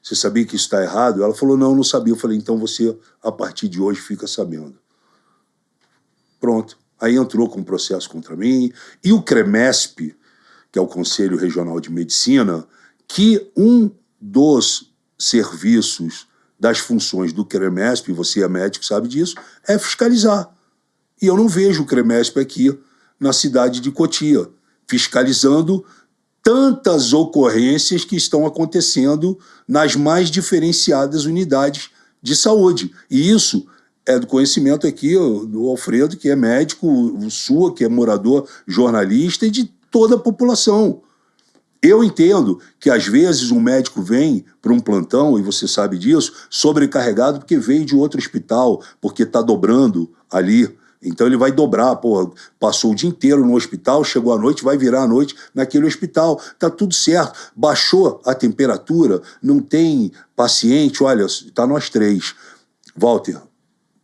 Você sabia que isso está errado? Ela falou, não sabia. Eu falei, então você, a partir de hoje, fica sabendo. Pronto. Aí entrou com um processo contra mim. E o CREMESP, que é o Conselho Regional de Medicina, que um dos serviços das funções do CREMESP, você é médico, sabe disso, é fiscalizar. E eu não vejo o CREMESP aqui na cidade de Cotia, fiscalizando tantas ocorrências que estão acontecendo nas mais diferenciadas unidades de saúde. E isso é do conhecimento aqui do Alfredo, que é médico, o Sua, que é morador, jornalista, e de toda a população. Eu entendo que, às vezes, um médico vem para um plantão, e você sabe disso, sobrecarregado porque veio de outro hospital, porque está dobrando ali. Então ele vai dobrar, passou o dia inteiro no hospital, chegou à noite, vai virar à noite naquele hospital. Está tudo certo, baixou a temperatura, não tem paciente, olha, está nós 3. Walter,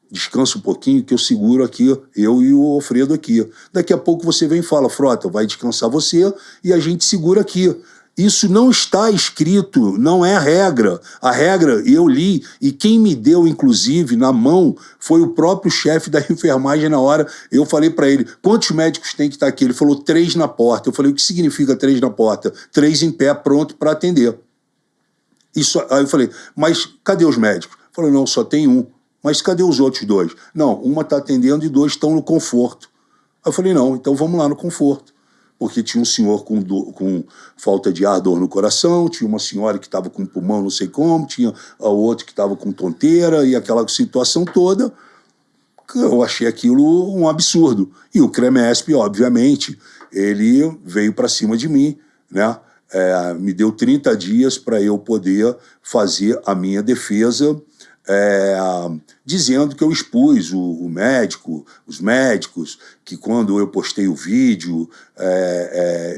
descansa um pouquinho que eu seguro aqui, eu e o Alfredo aqui. Daqui a pouco você vem e fala, Frota, vai descansar você e a gente segura aqui. Isso não está escrito, não é a regra. A regra, eu li, e quem me deu, inclusive, na mão, foi o próprio chefe da enfermagem na hora. Eu falei para ele, quantos médicos tem que estar aqui? Ele falou, 3 na porta. Eu falei, o que significa 3 na porta? 3 em pé, pronto para atender. Aí eu falei, mas cadê os médicos? Ele falou, não, só tem um. Mas cadê os outros 2? Não, uma está atendendo e 2 estão no conforto. Aí eu falei, não, então vamos lá no conforto. Porque tinha um senhor com falta de ar, dor no coração, tinha uma senhora que estava com pulmão não sei como, tinha a outra que estava com tonteira e aquela situação toda. Eu achei aquilo um absurdo. E o CREMESP, obviamente, ele veio para cima de mim, né? Me deu 30 dias para eu poder fazer a minha defesa, dizendo que eu expus o médico, os médicos, que quando eu postei o vídeo,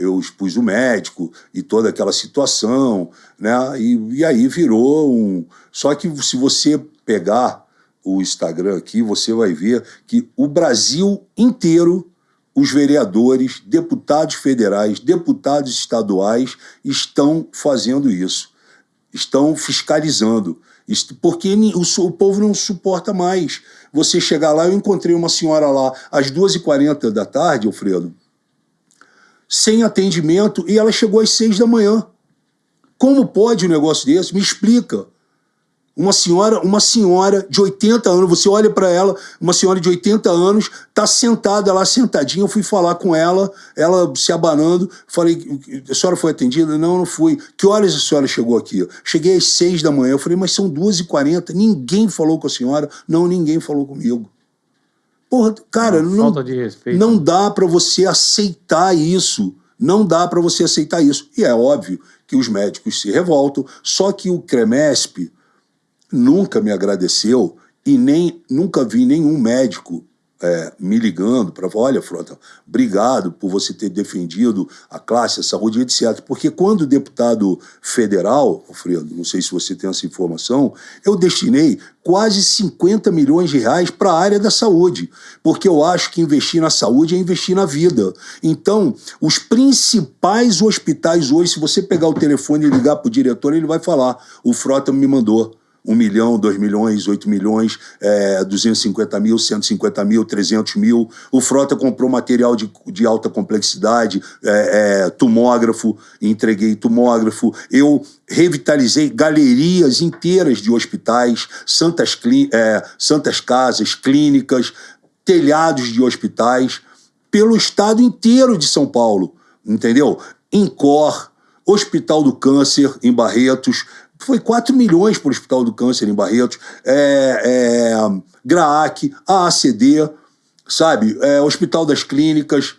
eu expus o médico e toda aquela situação, né? E aí virou um... Só que se você pegar o Instagram aqui, você vai ver que o Brasil inteiro, os vereadores, deputados federais, deputados estaduais estão fazendo isso, estão fiscalizando. Porque o povo não suporta mais. Você chegar lá, eu encontrei uma senhora lá às 2h40 da tarde, Alfredo, sem atendimento, e ela chegou às 6 da manhã. Como pode um negócio desse? Me explica. Uma senhora de 80 anos, você olha para ela, uma senhora de 80 anos, está sentada lá, sentadinha, eu fui falar com ela se abanando, falei, a senhora foi atendida? Não, não fui. Que horas a senhora chegou aqui? Cheguei às 6 da manhã, eu falei, mas são 2h40, ninguém falou com a senhora? Não, ninguém falou comigo. Porra, cara, falta de respeito. Não dá para você aceitar isso, não dá para você aceitar isso. E é óbvio que os médicos se revoltam, só que o CREMESP nunca me agradeceu e nunca vi nenhum médico me ligando para falar, olha, Frota, obrigado por você ter defendido a classe, a saúde, etc. Porque quando o deputado federal, Alfredo, não sei se você tem essa informação, eu destinei quase 50 milhões de reais para a área da saúde, porque eu acho que investir na saúde é investir na vida. Então, os principais hospitais hoje, se você pegar o telefone e ligar para o diretor, ele vai falar, o Frota me mandou 1 milhão, 2 milhões, 8 milhões, 250 mil, 150 mil, 300 mil. O Frota comprou material de alta complexidade, tomógrafo, entreguei tomógrafo. Eu revitalizei galerias inteiras de hospitais, santas casas, clínicas, telhados de hospitais, pelo estado inteiro de São Paulo, entendeu? INCOR, Hospital do Câncer, em Barretos, foi 4 milhões para o Hospital do Câncer em Barretos, GRAAC, AACD, sabe? Hospital das Clínicas,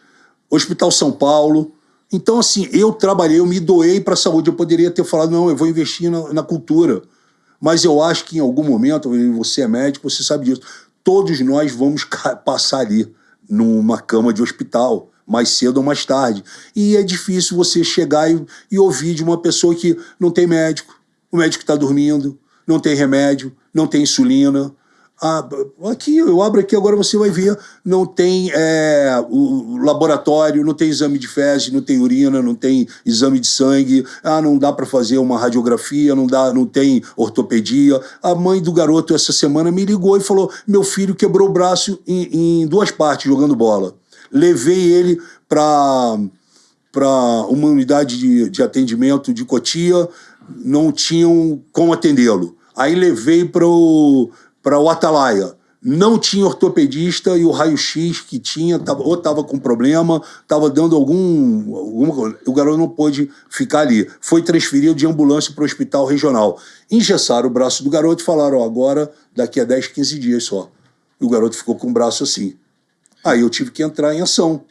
Hospital São Paulo. Então, assim, eu trabalhei, eu me doei para a saúde. Eu poderia ter falado, não, eu vou investir na cultura. Mas eu acho que em algum momento, você é médico, você sabe disso, todos nós vamos passar ali numa cama de hospital, mais cedo ou mais tarde. E é difícil você chegar e ouvir de uma pessoa que não tem médico, o médico está dormindo, não tem remédio, não tem insulina. Aqui, eu abro aqui, agora você vai ver, não tem o laboratório, não tem exame de fezes, não tem urina, não tem exame de sangue, não dá para fazer uma radiografia, não tem ortopedia. A mãe do garoto essa semana me ligou e falou, meu filho quebrou o braço em 2 partes jogando bola. Levei ele para uma unidade de atendimento de Cotia, não tinham como atendê-lo. Aí levei para o Atalaia. Não tinha ortopedista e o raio-x que tinha, ou estava com problema, estava dando alguma coisa. O garoto não pôde ficar ali. Foi transferido de ambulância para o hospital regional. Engessaram o braço do garoto e falaram, agora, daqui a 10, 15 dias só. E o garoto ficou com o braço assim. Aí eu tive que entrar em ação.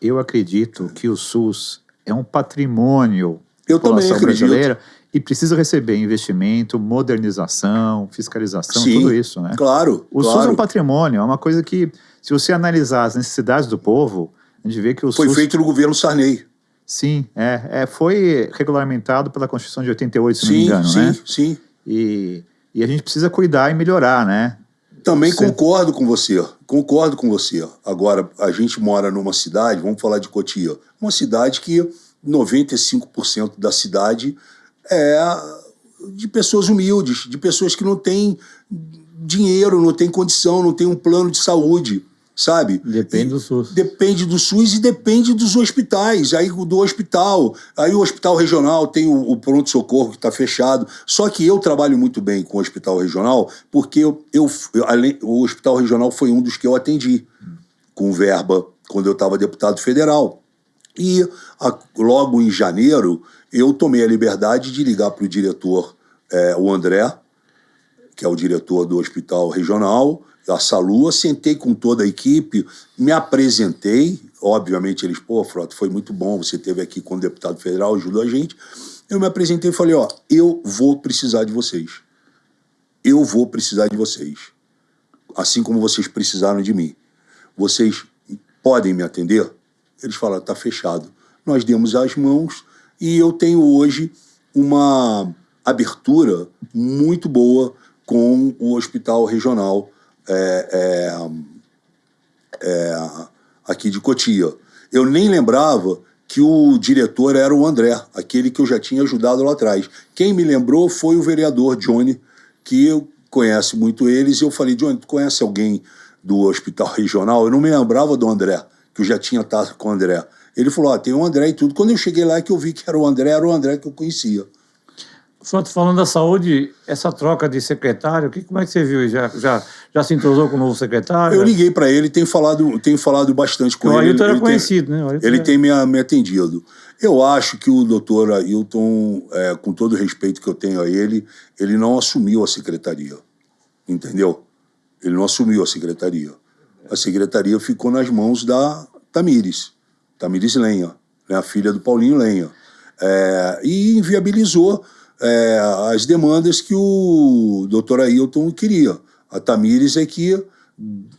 Eu acredito que o SUS é um patrimônio da população brasileira e precisa receber investimento, modernização, fiscalização, Sim, tudo isso, né? Claro. O SUS é um patrimônio, é uma coisa que, se você analisar as necessidades do povo, a gente vê que o SUS... Foi feito no governo Sarney. Sim, foi regulamentado pela Constituição de 88, se não me engano, né? Sim. E a gente precisa cuidar e melhorar, né? Também concordo com você. Agora, a gente mora numa cidade, vamos falar de Cotia, uma cidade que 95% da cidade é de pessoas humildes, de pessoas que não têm dinheiro, não têm condição, não têm um plano de saúde, sabe? Depende do SUS. Depende do SUS e depende dos hospitais. Aí do hospital, aí o hospital regional tem o pronto-socorro que está fechado. Só que eu trabalho muito bem com o hospital regional, porque o hospital regional foi um dos que eu atendi com verba quando eu estava deputado federal. E logo em janeiro, eu tomei a liberdade de ligar para o diretor, o André, que é o diretor do hospital regional, a Salua, sentei com toda a equipe, me apresentei, obviamente eles, pô, Frota, foi muito bom, você esteve aqui como deputado federal, ajudou a gente. Eu me apresentei e falei, ó, eu vou precisar de vocês. Eu vou precisar de vocês. Assim como vocês precisaram de mim. Vocês podem me atender? Eles falaram, tá fechado. Nós demos as mãos e eu tenho hoje uma abertura muito boa com o hospital regional aqui de Cotia. Eu nem lembrava que o diretor era o André, aquele que eu já tinha ajudado lá atrás. Quem me lembrou foi o vereador Johnny, que eu conheço muito eles, e eu falei, Johnny, tu conhece alguém do hospital regional? Eu não me lembrava do André, que eu já tinha estado com o André. Ele falou, tem o André e tudo. Quando eu cheguei lá que eu vi que era o André que eu conhecia. Frota, falando da saúde, essa troca de secretário, como é que você viu? Já se entrosou com o novo secretário? Eu liguei para ele, tenho falado bastante com ele. O Ailton era conhecido, né? Ele tem me atendido. Eu acho que o doutor Ailton, com todo o respeito que eu tenho a ele não assumiu a secretaria. Entendeu? Ele não assumiu a secretaria. A secretaria ficou nas mãos da Tamires Lenha, né, a filha do Paulinho Lenha. E inviabilizou as demandas que o doutor Ailton queria. A Tamires é que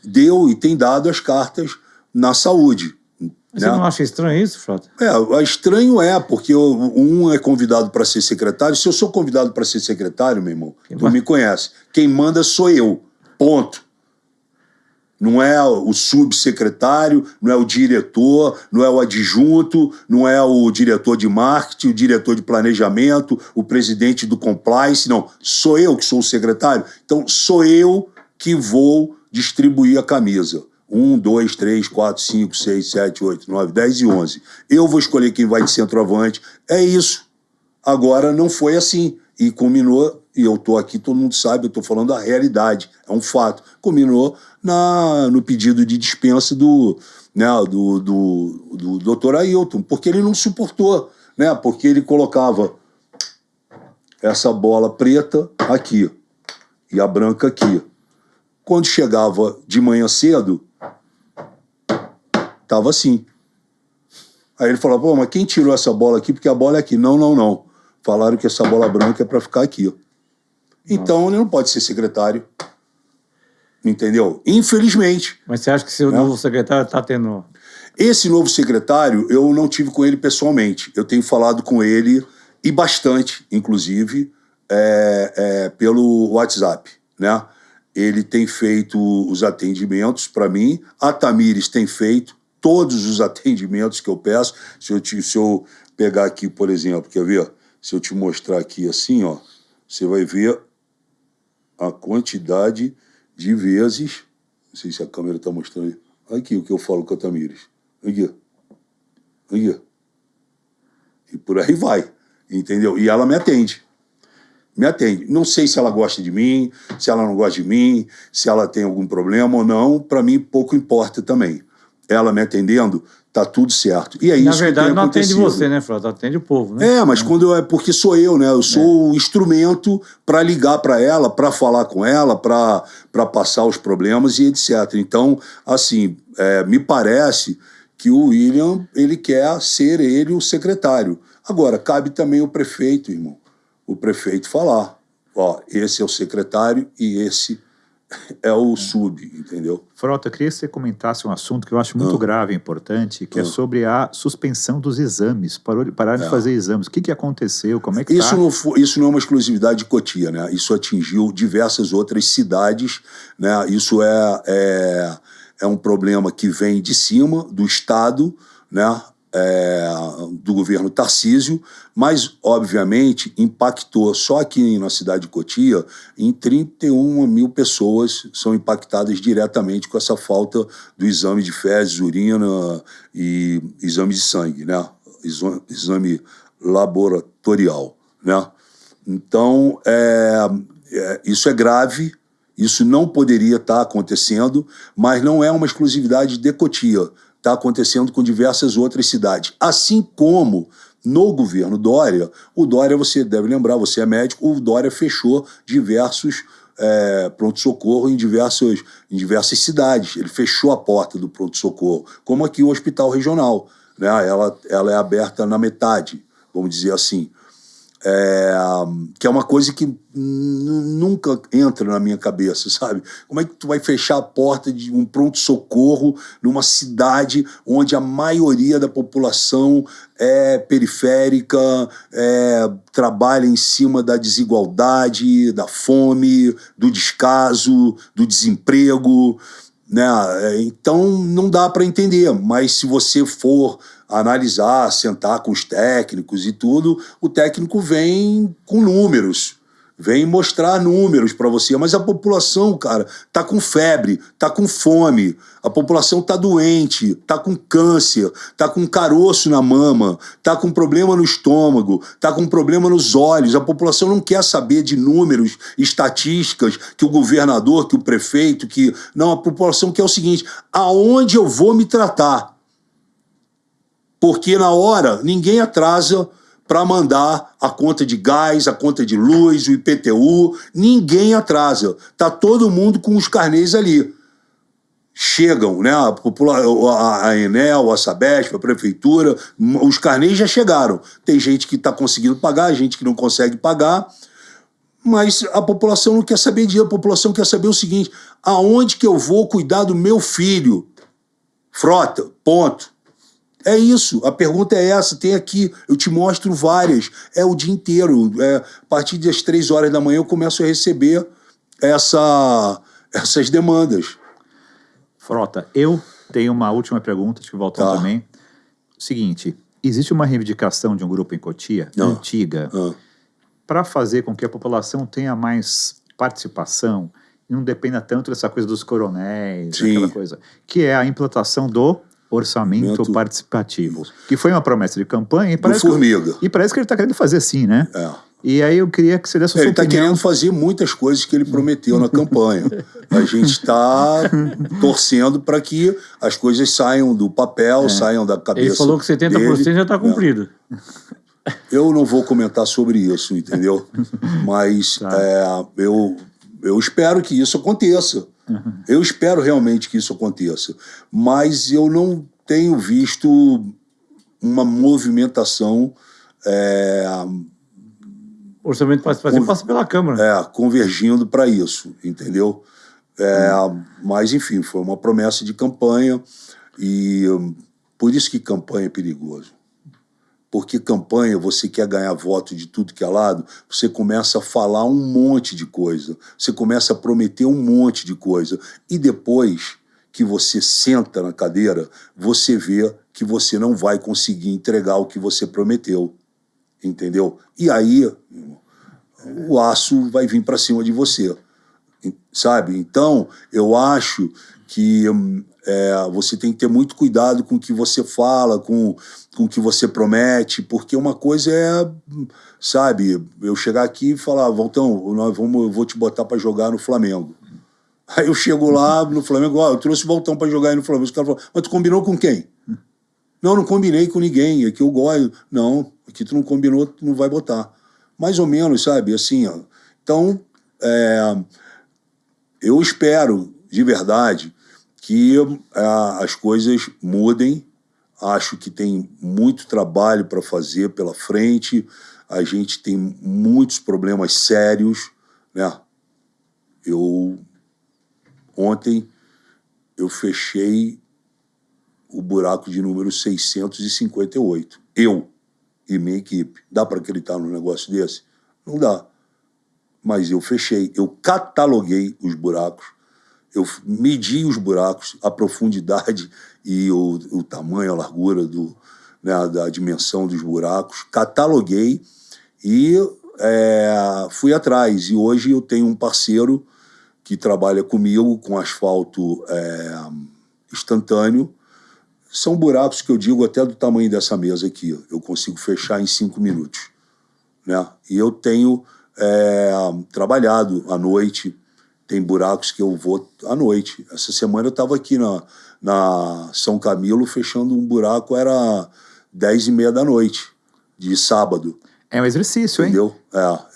deu e tem dado as cartas na saúde. Você não acha estranho isso, Frota? Estranho porque um é convidado para ser secretário. Se eu sou convidado para ser secretário, meu irmão, tu me conhece. Quem manda sou eu. Ponto. Não é o subsecretário, não é o diretor, não é o adjunto, não é o diretor de marketing, o diretor de planejamento, o presidente do compliance, não. Sou eu que sou o secretário. Então, sou eu que vou distribuir a camisa. 1, 2, 3, 4, 5, 6, 7, 8, 9, 10 e 11. Eu vou escolher quem vai de centroavante. É isso. Agora, não foi assim. E combinou, e eu estou aqui, todo mundo sabe, eu estou falando a realidade, é um fato. Combinou no pedido de dispensa do doutor Ailton, porque ele não suportou, né? Porque ele colocava essa bola preta aqui e a branca aqui. Quando chegava de manhã cedo, estava assim. Aí ele falava, pô, mas quem tirou essa bola aqui? Porque a bola é aqui. Não. Falaram que essa bola branca é para ficar aqui. Então, ele não pode ser secretário. Entendeu? Infelizmente. Mas você acha que seu novo secretário está tendo... Esse novo secretário, eu não tive com ele pessoalmente. Eu tenho falado com ele, e bastante, inclusive, pelo WhatsApp, né? Ele tem feito os atendimentos para mim. A Tamires tem feito todos os atendimentos que eu peço. Se eu pegar aqui, por exemplo, quer ver? Se eu te mostrar aqui assim, ó, você vai ver a quantidade de vezes, não sei se a câmera está mostrando aqui o que eu falo com a Tamires. Aqui. E por aí vai, entendeu? E ela me atende. Não sei se ela gosta de mim, se ela não gosta de mim, se ela tem algum problema ou não, para mim pouco importa também. Ela me atendendo, tá tudo certo. E é isso. Na verdade, não atende você, né, Frota? Atende o povo, né? Mas porque sou eu, né? Eu sou o instrumento para ligar para ela, para falar com ela, para passar os problemas e etc. Então, assim, me parece que o William, ele quer ser ele o secretário. Agora, cabe também o prefeito, irmão. O prefeito falar, ó, esse é o secretário e esse é o sub, entendeu? Frota, eu queria que você comentasse um assunto que eu acho muito grave e importante, que é sobre a suspensão dos exames, parar de fazer exames. O que aconteceu? Como é que isso não é uma exclusividade de Cotia, né? Isso atingiu diversas outras cidades, né? Isso é um problema que vem de cima, do Estado, né? do governo Tarcísio, mas, obviamente, impactou só aqui na cidade de Cotia, em 31 mil pessoas são impactadas diretamente com essa falta do exame de fezes, urina e exame de sangue, né? Exame laboratorial, né? Então, isso é grave, isso não poderia estar acontecendo, mas não é uma exclusividade de Cotia. Está acontecendo com diversas outras cidades. Assim como no governo Dória, o Dória, você deve lembrar, você é médico, o Dória fechou diversos pronto-socorro em diversas cidades. Ele fechou a porta do pronto-socorro, como aqui o Hospital Regional, né? Ela é aberta na metade, vamos dizer assim. Que é uma coisa que nunca entra na minha cabeça, sabe? Como é que tu vai fechar a porta de um pronto-socorro numa cidade onde a maioria da população é periférica, trabalha em cima da desigualdade, da fome, do descaso, do desemprego, né? Então não dá para entender, mas se você for analisar, sentar com os técnicos e tudo, o técnico vem com números, vem mostrar números para você, mas a população, cara, tá com febre, tá com fome, a população tá doente, tá com câncer, tá com caroço na mama, tá com problema no estômago, tá com problema nos olhos, a população não quer saber de números, estatísticas, que o governador, que o prefeito, Não, a população quer o seguinte, aonde eu vou me tratar? Porque na hora ninguém atrasa para mandar a conta de gás, a conta de luz, o IPTU, ninguém atrasa. Tá todo mundo com os carnês ali. Chegam, né? A Enel, a Sabesp, a prefeitura, os carnês já chegaram. Tem gente que está conseguindo pagar, gente que não consegue pagar, mas a população não quer saber disso. A população quer saber o seguinte, aonde que eu vou cuidar do meu filho? Frota, ponto. É isso, a pergunta é essa, tem aqui, eu te mostro várias, é o dia inteiro, a partir das 3 horas da manhã eu começo a receber essas demandas. Frota, eu tenho uma última pergunta, acho que voltando também. Seguinte, existe uma reivindicação de um grupo em Cotia, antiga, para fazer com que a população tenha mais participação e não dependa tanto dessa coisa dos coronéis, aquela coisa, que é a implantação do orçamento participativo, que foi uma promessa de campanha e parece que ele está querendo fazer assim, né? E aí eu queria que você desse a sua opinião. Ele está querendo fazer muitas coisas que ele prometeu na campanha. A gente está torcendo para que as coisas saiam do papel, saiam da cabeça. Ele falou que 70% dele, já está cumprido. Eu não vou comentar sobre isso, entendeu? Mas eu espero que isso aconteça. Eu espero realmente que isso aconteça. Mas eu não tenho visto uma movimentação... Orçamento participativo passa pela Câmara. Convergindo para isso, entendeu? Mas, enfim, foi uma promessa de campanha e por isso que campanha é perigoso. Porque campanha, você quer ganhar voto de tudo que é lado, você começa a falar um monte de coisa, você começa a prometer um monte de coisa, e depois que você senta na cadeira, você vê que você não vai conseguir entregar o que você prometeu, entendeu? E aí o aço vai vir para cima de você, sabe? Então, eu acho que você tem que ter muito cuidado com o que você fala, com o que você promete, porque uma coisa sabe, eu chegar aqui e falar, Valtão, eu vou te botar para jogar no Flamengo. Aí eu chego lá no Flamengo, eu trouxe o Valtão para jogar aí no Flamengo. Os caras falam, mas tu combinou com quem? Não combinei com ninguém, aqui eu gosto. Não, aqui tu não combinou, tu não vai botar. Mais ou menos, sabe, assim, ó. Então, eu espero, de verdade, que as coisas mudem. Acho que tem muito trabalho para fazer pela frente. A gente tem muitos problemas sérios, né? Ontem eu fechei o buraco de número 658. Eu e minha equipe. Dá para acreditar num negócio desse? Não dá. Mas eu fechei, eu cataloguei os buracos, eu medi os buracos, a profundidade e o tamanho, a largura né, da dimensão dos buracos, cataloguei e fui atrás. E hoje eu tenho um parceiro que trabalha comigo com asfalto instantâneo. São buracos que eu digo até do tamanho dessa mesa aqui. Eu consigo fechar em 5 minutos. Né? E eu tenho trabalhado à noite. Tem buracos que eu vou à noite. Essa semana eu estava aqui na São Camilo fechando um buraco, era 10h30 da noite, de sábado. É um exercício, hein? Entendeu?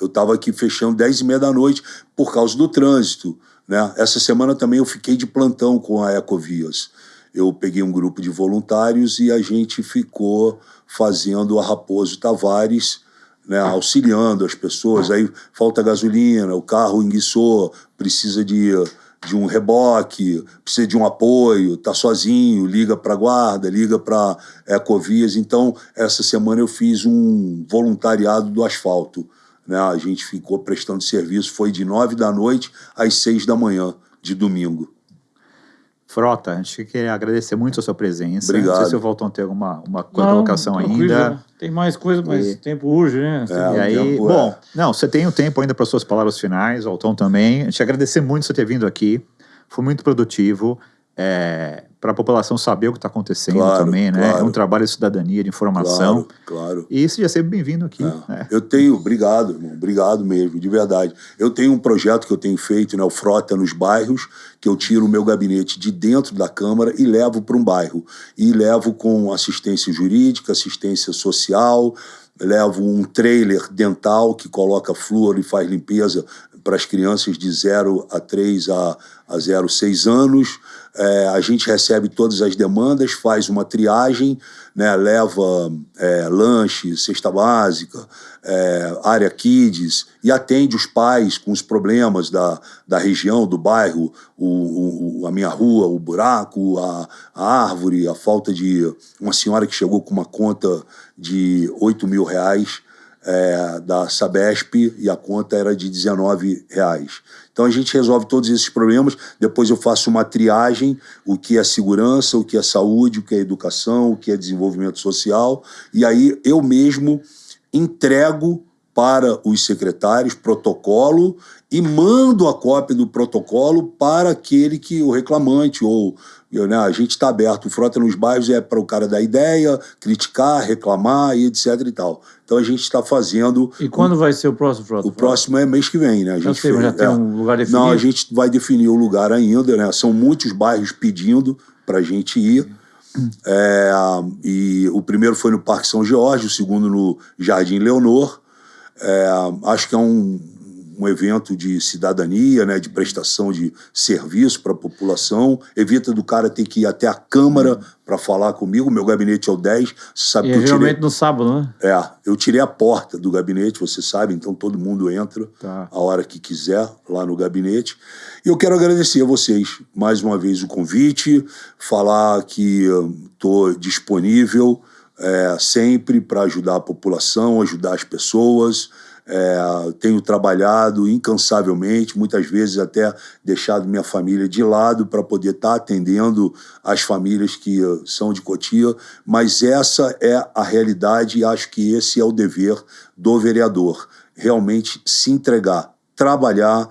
Eu estava aqui fechando 10h30 da noite por causa do trânsito. Né? Essa semana também eu fiquei de plantão com a Ecovias. Eu peguei um grupo de voluntários e a gente ficou fazendo a Raposo Tavares, né, auxiliando as pessoas. Aí falta gasolina, o carro enguiçou, precisa de um reboque, precisa de um apoio, está sozinho, liga para a guarda, liga para Ecovias. Então, essa semana eu fiz um voluntariado do asfalto. Né? A gente ficou prestando serviço, foi de 9 da noite às 6 da manhã, de domingo. Frota, a gente quer agradecer muito a sua presença. Obrigado. Não sei se o Voltão tem alguma colocação ainda. Tem mais coisa, mas o tempo urge, né? E aí, bom, não, você tem o tempo ainda para suas palavras finais, o Voltão também. A gente agradecer muito você ter vindo aqui. Foi muito produtivo. Para a população saber o que está acontecendo também, né? Claro. É um trabalho de cidadania, de informação. Claro. E seja sempre bem-vindo aqui. Né? Eu tenho, obrigado, irmão, obrigado mesmo, de verdade. Eu tenho um projeto que eu tenho feito, né, o Frota nos Bairros, que eu tiro o meu gabinete de dentro da Câmara e levo para um bairro. E levo com assistência jurídica, assistência social, levo um trailer dental que coloca flúor e faz limpeza para as crianças de 0 a 3 a 0,6 anos. A gente recebe todas as demandas, faz uma triagem, né, leva lanche, cesta básica, área kids, e atende os pais com os problemas da região, do bairro, a minha rua, o buraco, a árvore, a falta de... Uma senhora que chegou com uma conta de R$8.000 da Sabesp e a conta era de R$19. Então a gente resolve todos esses problemas, depois eu faço uma triagem, o que é segurança, o que é saúde, o que é educação, o que é desenvolvimento social, e aí eu mesmo entrego para os secretários protocolo e mando a cópia do protocolo para aquele que o reclamante ou... né, a gente está aberto, o Frota nos Bairros é para o cara dar ideia, criticar, reclamar e etc e tal. Então a gente está fazendo... E quando vai ser o próximo Frota? O próximo é mês que vem, né? A gente já tem um lugar definido? Não, a gente vai definir o lugar ainda, né? São muitos bairros pedindo para a gente ir. E o primeiro foi no Parque São Jorge, o segundo no Jardim Leonor. Acho que é um evento de cidadania, né, de prestação de serviço para a população, evita do cara ter que ir até a Câmara para falar comigo, meu gabinete é o 10, você sabe que eu geralmente no sábado, né? eu tirei a porta do gabinete, você sabe, então todo mundo entra a hora que quiser lá no gabinete. E eu quero agradecer a vocês mais uma vez o convite, falar que estou disponível sempre para ajudar a população, ajudar as pessoas. Tenho trabalhado incansavelmente, muitas vezes até deixado minha família de lado para poder estar atendendo as famílias que são de Cotia, mas essa é a realidade e acho que esse é o dever do vereador, realmente se entregar, trabalhar,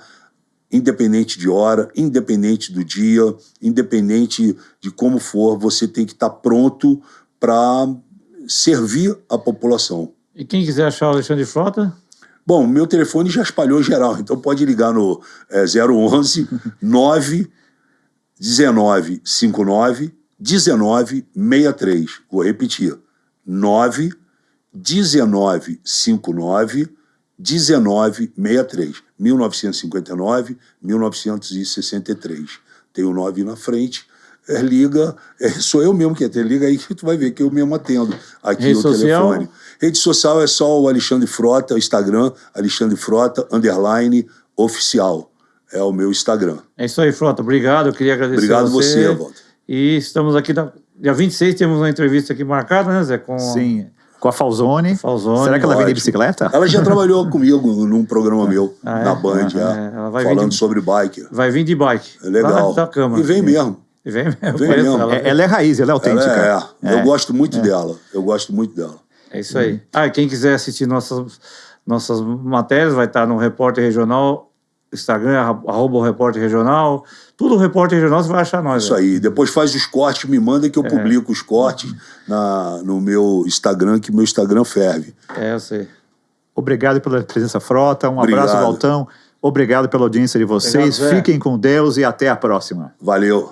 independente de hora, independente do dia, independente de como for, você tem que estar pronto para servir a população. E quem quiser achar o Alexandre Frota? Bom, meu telefone já espalhou geral, então pode ligar no 011 919 59 1963. Vou repetir. 919 59 1963. 1959, 1963. Tem o 9 na frente. Liga, sou eu mesmo que atendo. Liga aí que tu vai ver que eu mesmo atendo aqui Rede o social? telefone. Rede social é só o Alexandre Frota, Instagram, Alexandre Frota, _oficial. É o meu Instagram. É isso aí, Frota. Obrigado, eu queria agradecer Obrigado você, Walter. E estamos aqui, dia 26, temos uma entrevista aqui marcada, né, Zé? Sim, com a Falzone. Falzone. Será que ela vem de bicicleta? Ela já trabalhou comigo num programa meu, na Band, ela vai falando vir sobre bike. Vai vir de bike. Legal. Lá da Câmara. E vem mesmo. Vem mesmo. Vem conheço mesmo. ela. Ela é raiz, ela é autêntica. Eu gosto muito dela. Eu gosto muito dela. É isso aí. Ah, quem quiser assistir nossas matérias, vai estar no Repórter Regional, Instagram, @ Repórter Regional. Tudo Repórter Regional, você vai achar nós. Isso aí. Depois faz os cortes, me manda que eu publico os cortes no meu Instagram, que meu Instagram ferve. Eu sei. Obrigado pela presença, Frota. Um Obrigado. abraço, Valtão. Obrigado pela audiência de vocês. Obrigado, Zé. Fiquem com Deus e até a próxima. Valeu.